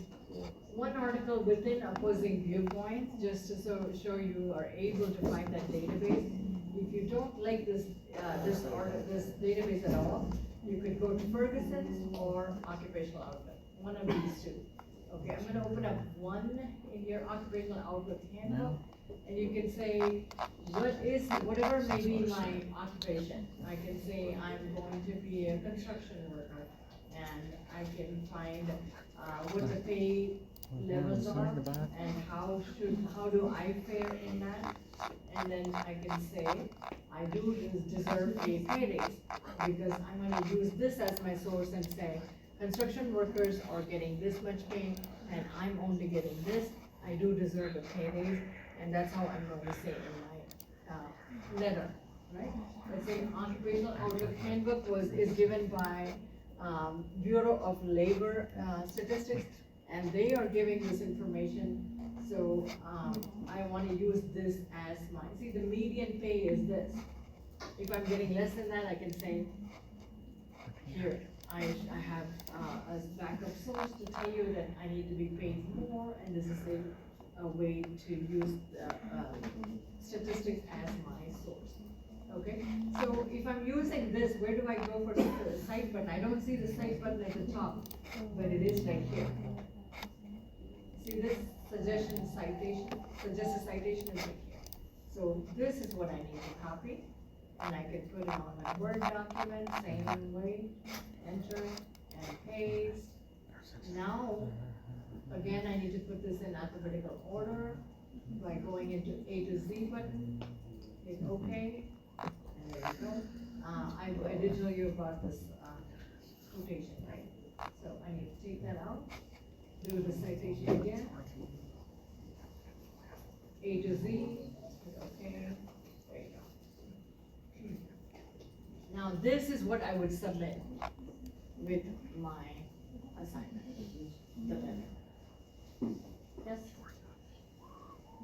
one article within opposing viewpoints, just to show you are able to find that database. If you don't like this database at all, you could go to Ferguson's or Occupational Outlook, one of these two. Okay, I'm gonna open up one in your Occupational Outlook handbook, and you can say, whatever may be my occupation. I can say I'm going to be a construction worker, and I can find what the pay levels Yeah, are, sorry about it. and how do I fare in that? And then I can say, I do deserve a pay raise, because I'm gonna use this as my source and say, construction workers are getting this much pay, and I'm only getting this, I do deserve a pay raise, and that's how I'm going to say in my, letter, right? Let's say occupational outlook handbook is given by, Bureau of Labor, Statistics, and they are giving this information, so, I wanna use this as my, see, the median pay is this. If I'm getting less than that, I can say, here, I have, a backup source to tell you that I need to be paid more, and this is a way to use the, statistics as my source. Okay, so if I'm using this, where do I go for the cite button? I don't see the cite button at the top, but it is right here. See this suggested citation is right here. So this is what I need to copy, and I can put it on my Word document, same way, enter and paste. Now, again, I need to put this in alphabetical order by going into A to Z button, hit OK, and there you go. I did tell you about this, quotation, right? So I need to take that out, do the citation again. A to Z, hit OK, there you go. Now this is what I would submit with my assignment, the letter. Yes?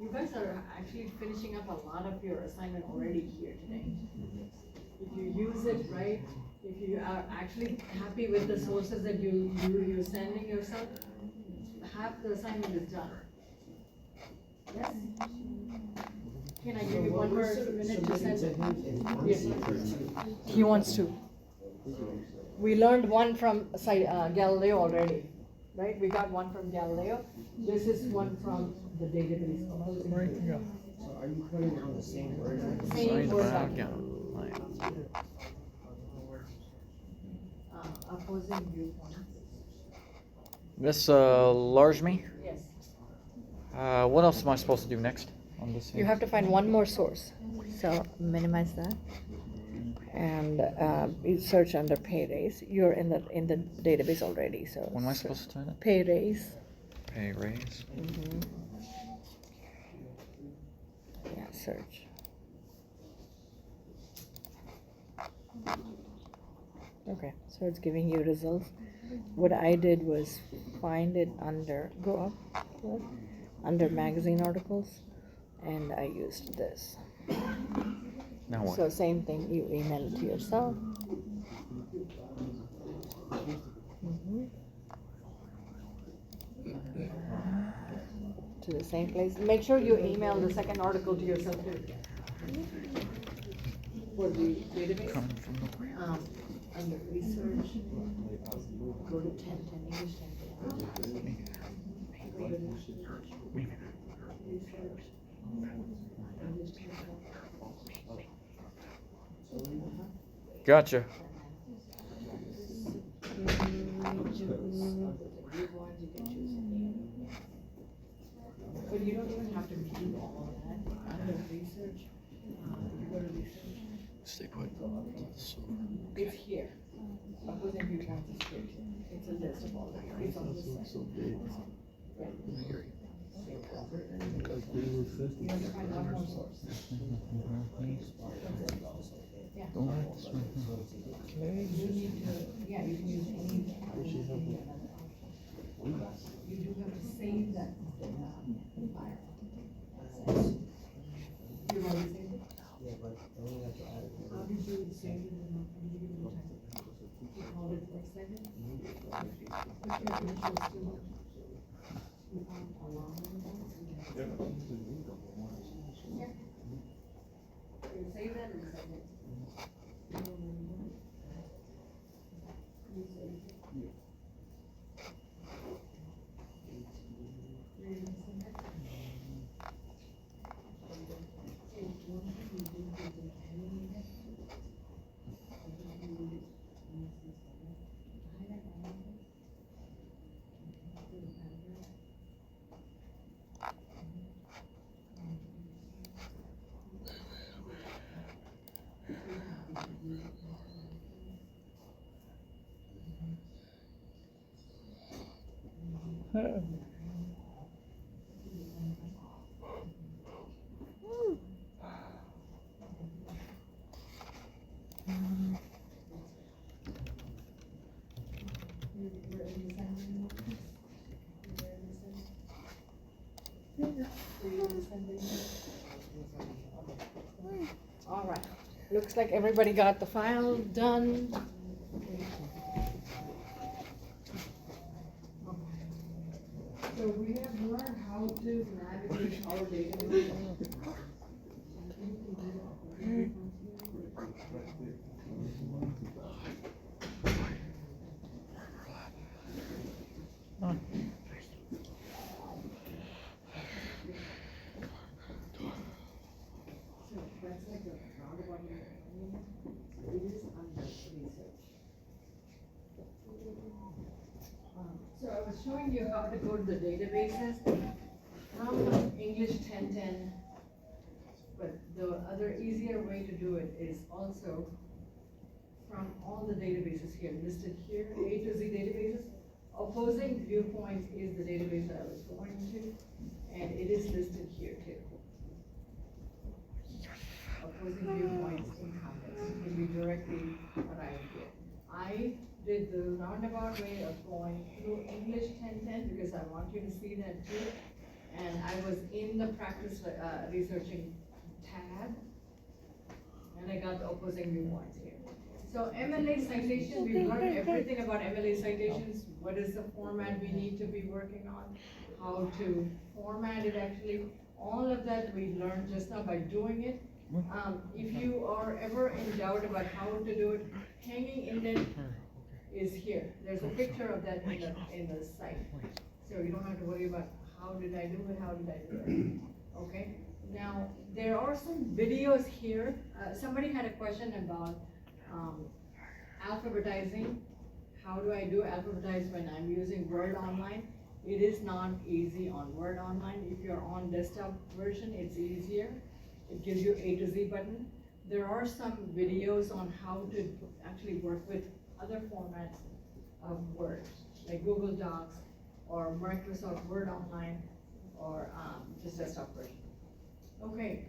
You guys are actually finishing up a lot of your assignment already here today. If you use it right, if you are actually happy with the sources that you're sending yourself, half the assignment is done. Yes? Can I give you one more minute to send it? Yes. He wants to. We learned one from Galileo already, right? We got one from Galileo. This is one from the database. So are you putting on the same word? Same word Sorry, document. Opposing viewpoints. Miss Largemy, Yes. what else am I supposed to do next on this? You have to find one more source, so minimize that. And you search under pay raise. You're in the database already, so. When am I supposed to turn it? Pay raise. Pay raise. Yeah, search. Okay, so it's giving you results. What I did was find it under, go up, under magazine articles, and I used this. Now what? So same thing, you email it to yourself. To the same place. Make sure you email the second article to yourself too. For the database, Coming from nowhere. under research, go to 10 English 10. Go to research. Gotcha. But you don't even have to do all of that. Under research, you go to research. Stay put. It's here. Opposing viewpoints is here. It's a list of all the, it's on this side. Yeah. You have to find one more source. Yeah. You need to, yeah, you can use any. You do have to save that file. You've already saved it? Yeah, but I only have to add it. How did you save it and how did you give it the time? You called it for a second? If your initial is too much, you found a long one. Yeah. You save that and send it. You save it. All right, looks like everybody got the file done. So we have learned how to navigate our database. So that's like a roundabout way of explaining it. So it is under research. So I was showing you how to go to the databases from English 1010. But the other easier way to do it is also from all the databases here, listed here, A to Z databases. Opposing Viewpoints is the database that I was going to, and it is listed here too. Opposing Viewpoints in context can be directly arrived here. I did the roundabout way of going through English 1010 because I want you to see that too. And I was in the practice researching tab, and I got the opposing viewpoints here. So MLA citation, we learned everything about MLA citations. What is the format we need to be working on? How to format it actually. All of that we learned just now by doing it. If you are ever in doubt about how to do it, hanging indent is here. There's a picture of that in the site. So you don't have to worry about how did I do it, how did I do it, okay? Now, there are some videos here. Somebody had a question about alphabetizing. How do I do alphabetize when I'm using Word Online? It is not easy on Word Online. If you're on desktop version, it's easier. It gives you A to Z button. There are some videos on how to actually work with other formats of Word, like Google Docs or Microsoft Word Online or just desktop version. Okay,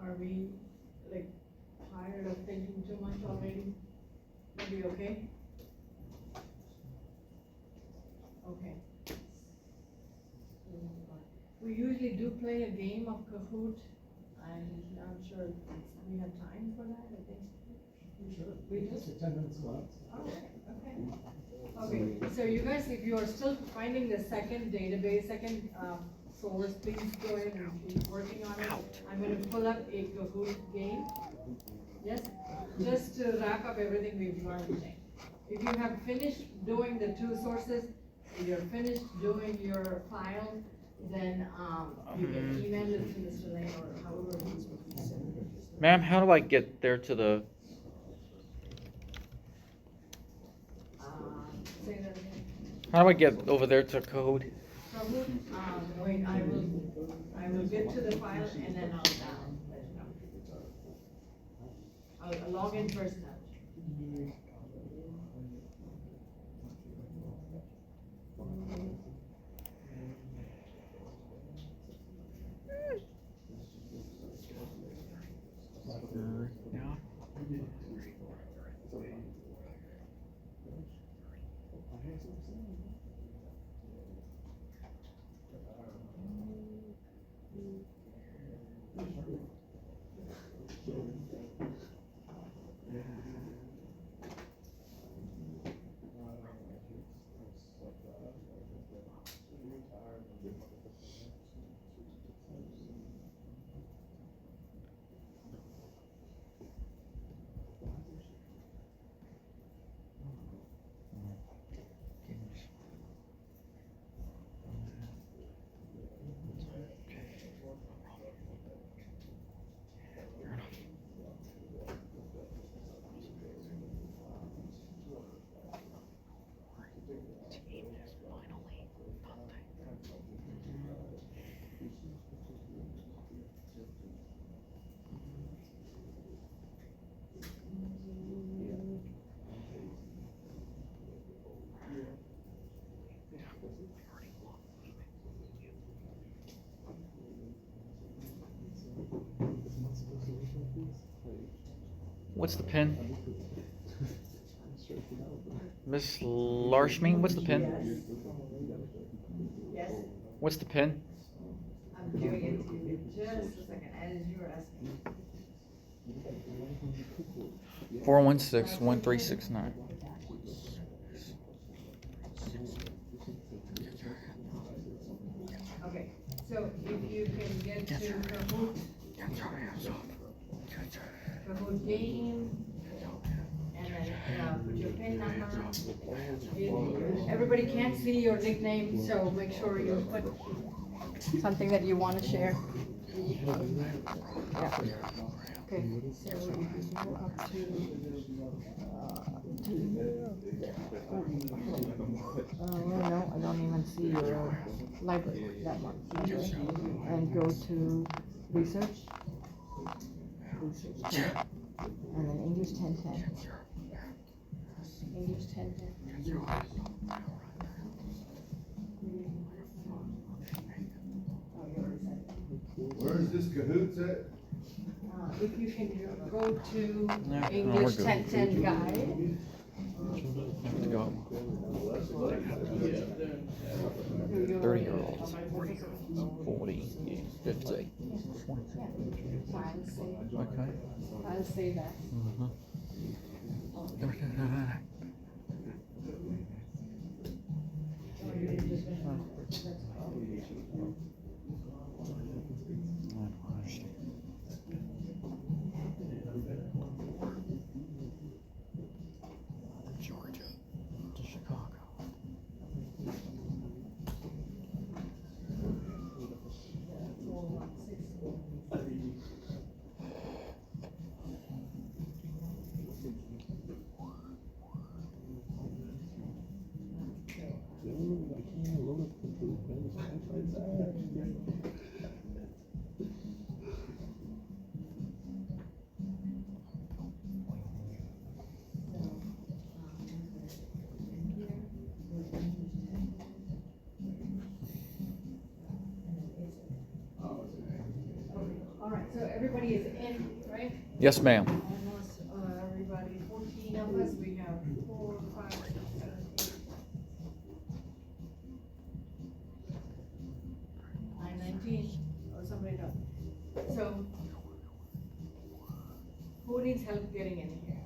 are we like tired of thinking too much already? Are we okay? Okay. We usually do play a game of Kahoot. I'm not sure if we have time for that, I think. Sure. We just 10 minutes left. Okay, so you guys, if you are still finding the second database, second source, please go ahead and keep working on it. I'm gonna pull up a Kahoot game. Yes, just to wrap up everything we've learned today. If you have finished doing the two sources, if you're finished doing your file, then you can email it to Mr. Laine or however it's supposed to send it. Ma'am, how do I get there to the? Say that again. How do I get over there to Kahoot? Kahoot, wait, I will get to the file and then I'll let you know. I'll log in first now. What's the pin? Miss Larshmeen, what's the pin? Yes, What's the pin? I'm giving it to you just a second, as you were asking. 416-1369. Okay, so if you can get to Kahoot game, and then put your PIN number. Everybody can't see your nickname, so make sure you put something that you want to share. Yeah. Okay, so if you go up to, no, I don't even see your library, that one. Okay. And go to research. Research. And then English 1010. English 1010. Where is this Cahoots at? If you can go to No, English we're good. 1010 guide. Have to go. 30-year-olds, 40, 50. Okay. I'll say that. Georgia to Chicago. All right, so everybody is in, right? Yes, ma'am. Almost everybody, 14 of us, we have 4, 5, 6, 7, 8, 9, 19, or somebody does. So, who needs help getting in here?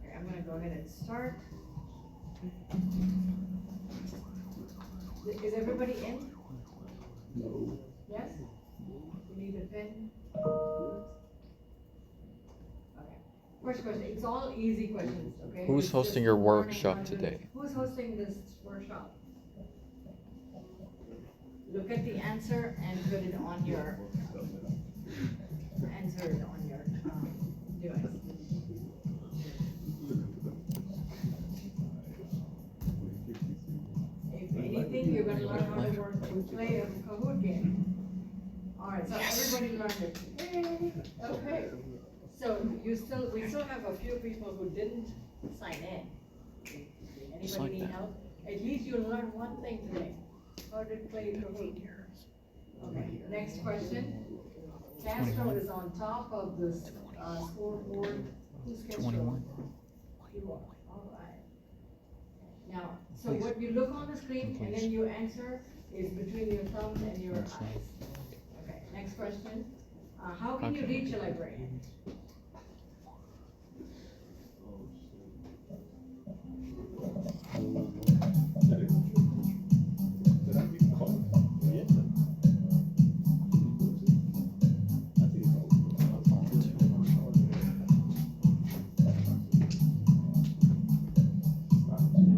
Okay, I'm gonna go ahead and start. Is everybody in? No. Yes? You need a pen? Okay. First question, it's all easy questions, okay? Who's It's hosting just your learning workshop how to- today? Who's hosting this workshop? Look at the answer and put it on your, answer it on your, device. If anything, you're gonna learn how to work and play a Kahoot game. Alright, so everybody learned it. Yay. Okay. So we still have a few people who didn't sign in. Anybody like need that. help? At least you learned one thing today. How to play Kahoot. Okay, next question. Castro is on top of the, scoreboard. Who's Castro? 21. You are, alright. Now, so what you look on the screen and then you answer is between your thumb and your eyes. Okay, next question. How can you reach a librarian?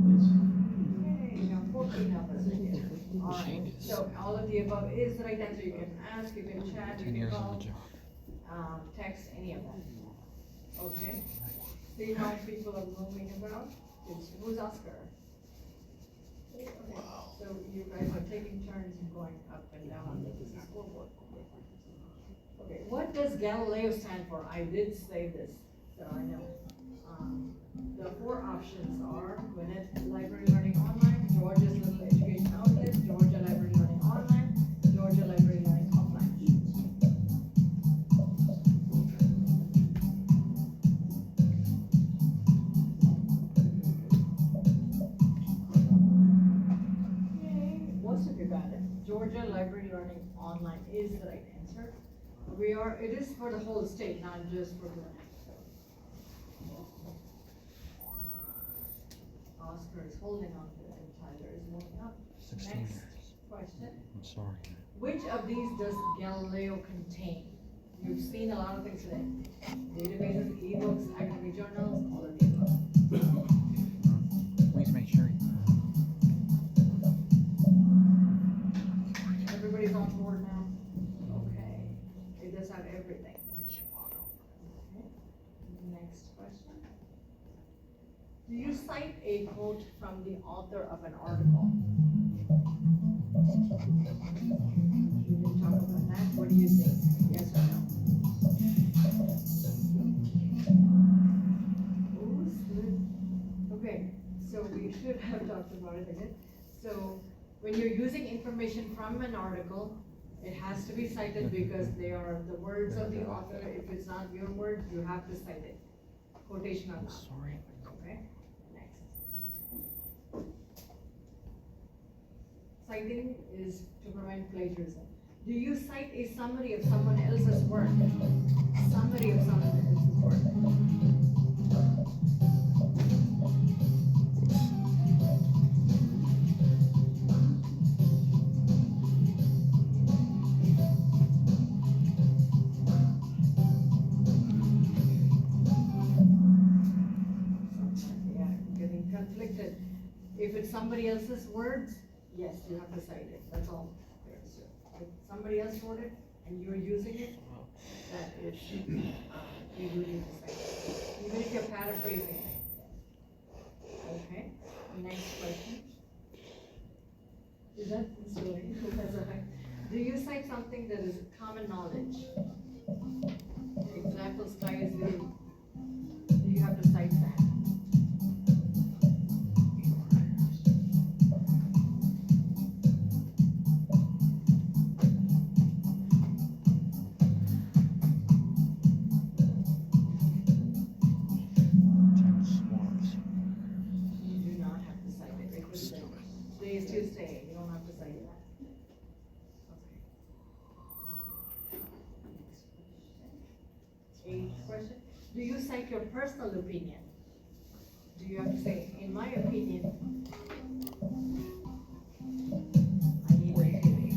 Okay, now 14 of us are here. Alright, so all of the above is the right answer. You can ask, you can chat, you 10 can years on call, the job. text, any of that. Okay? See how people are moving about? Who's Oscar? Okay, so you guys are taking turns and going up and down the scoreboard. Okay, what does Galileo stand for? I did say this, so I know. The 4 options are Gwinnett Library Learning Online, Georgia's Little Education Outlet, Georgia Library Learning Online, Georgia Library Learning Offline. online is the right answer. It is for the whole state, not just for Gwinnett. Oscar is holding on to it and Tyler is moving up. 16 Next years. question. I'm sorry. Which of these does Galileo contain? You've seen a lot of things today. Databases, ebooks, academic journals, all of the above. Please make sure. Everybody's on board now? Okay. It does have everything. Okay. Next question. Do you cite a quote from the author of an article? We didn't talk about that. What do you think? Yes or no? Oh, good. Okay, so we should have talked about it again. So when you're using information from an article, it has to be cited because they are the words of the author. If it's not your word, you have to cite it. Quotation or not. Sorry. Okay, next. Citing is to prevent plagiarism. Do you cite a summary of someone else's work? Summary of someone else's work. Yeah, getting conflicted. If it's somebody else's words, yes, you have to cite it, that's all there is to it. If somebody else wrote it and you're using it, that is, you do need to cite it, even if you're paraphrasing it. Okay, next question. Is that silly? That's all right. Do you cite something that is common knowledge? Example, sky is blue. Do you have to cite that? You do not have to cite it. It could stay. Stay is to stay. You don't have to cite that. Okay. Eighth question. Do you cite your personal opinion? Do you have to say, in my opinion, I need to do this?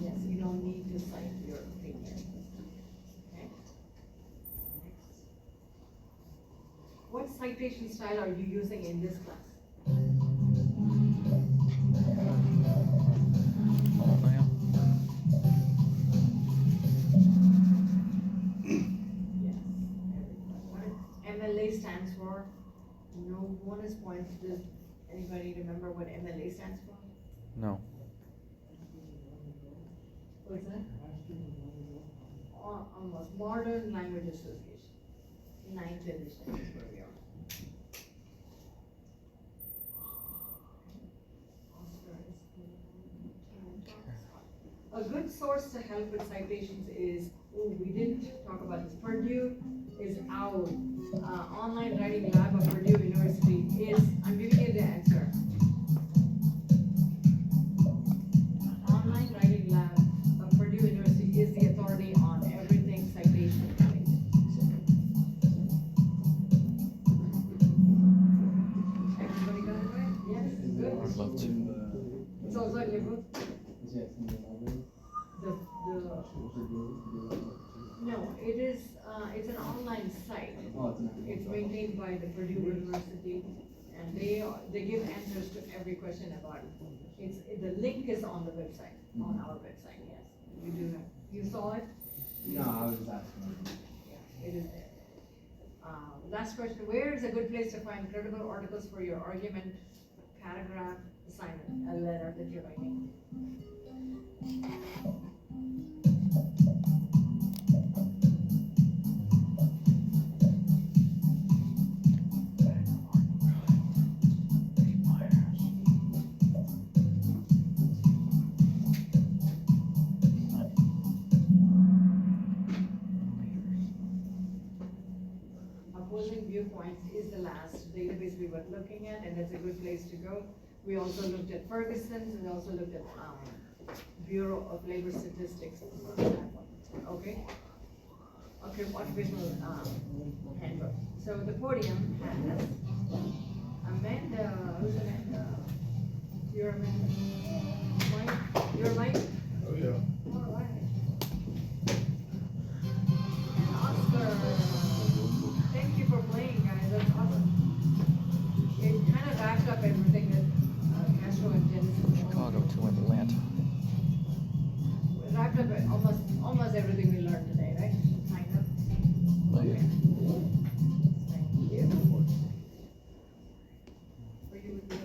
Yes, you don't need to cite your opinion. Okay? Next. What citation style are you using in this class? Oh, man. Yes. What MLA stands for? No bonus points. Does anybody remember what MLA stands for? No. What's that? Almost Modern Language Association. 9th edition is where we are. A good source to help with citations is, we didn't talk about this, Purdue is out. Online Writing Lab of Purdue University is, I'm giving you the answer. Online Writing Lab of Purdue University is the authority on everything citation related. Everybody got it right? Yes, good. I'd love to. It's also in your book? No, it is, it's an online site. It's maintained by the Purdue University, and they give answers to every question about it. The link is on the website, on our website, yes. You do have, you saw it? No, I was asking. Yeah, it is there. Last question, where is a good place to find critical articles for your argument, paragraph, assignment, a letter that you're writing? is the last database we were looking at, and that's a good place to go. We also looked at Ferguson's, we also looked at, Bureau of Labor Statistics, okay? Okay, occupational, handbook. So the podium has Amanda, who's Amanda? You're Amanda? Mike? You're Mike? Oh, yeah. All right. And Oscar, thank you for playing, guys, that's awesome. It kind of wrapped up everything that Castro and Genesis. Chicago to Atlanta. Wrapped up almost everything we learned today, right? Kind of. Okay. Thank you. Are you with the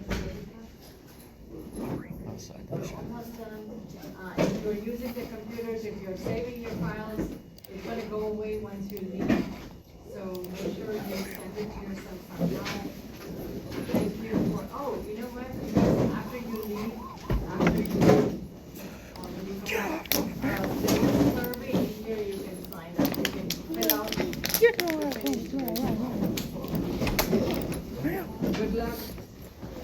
Outside. Okay, almost done. If you're using the computers, if you're saving your files, it's gonna go away once you leave. So make sure you send it to yourself somehow. Thank you for, oh, you know what? Because after you leave, when you come back, there is a survey in here you can sign up, you can fill out. Good luck.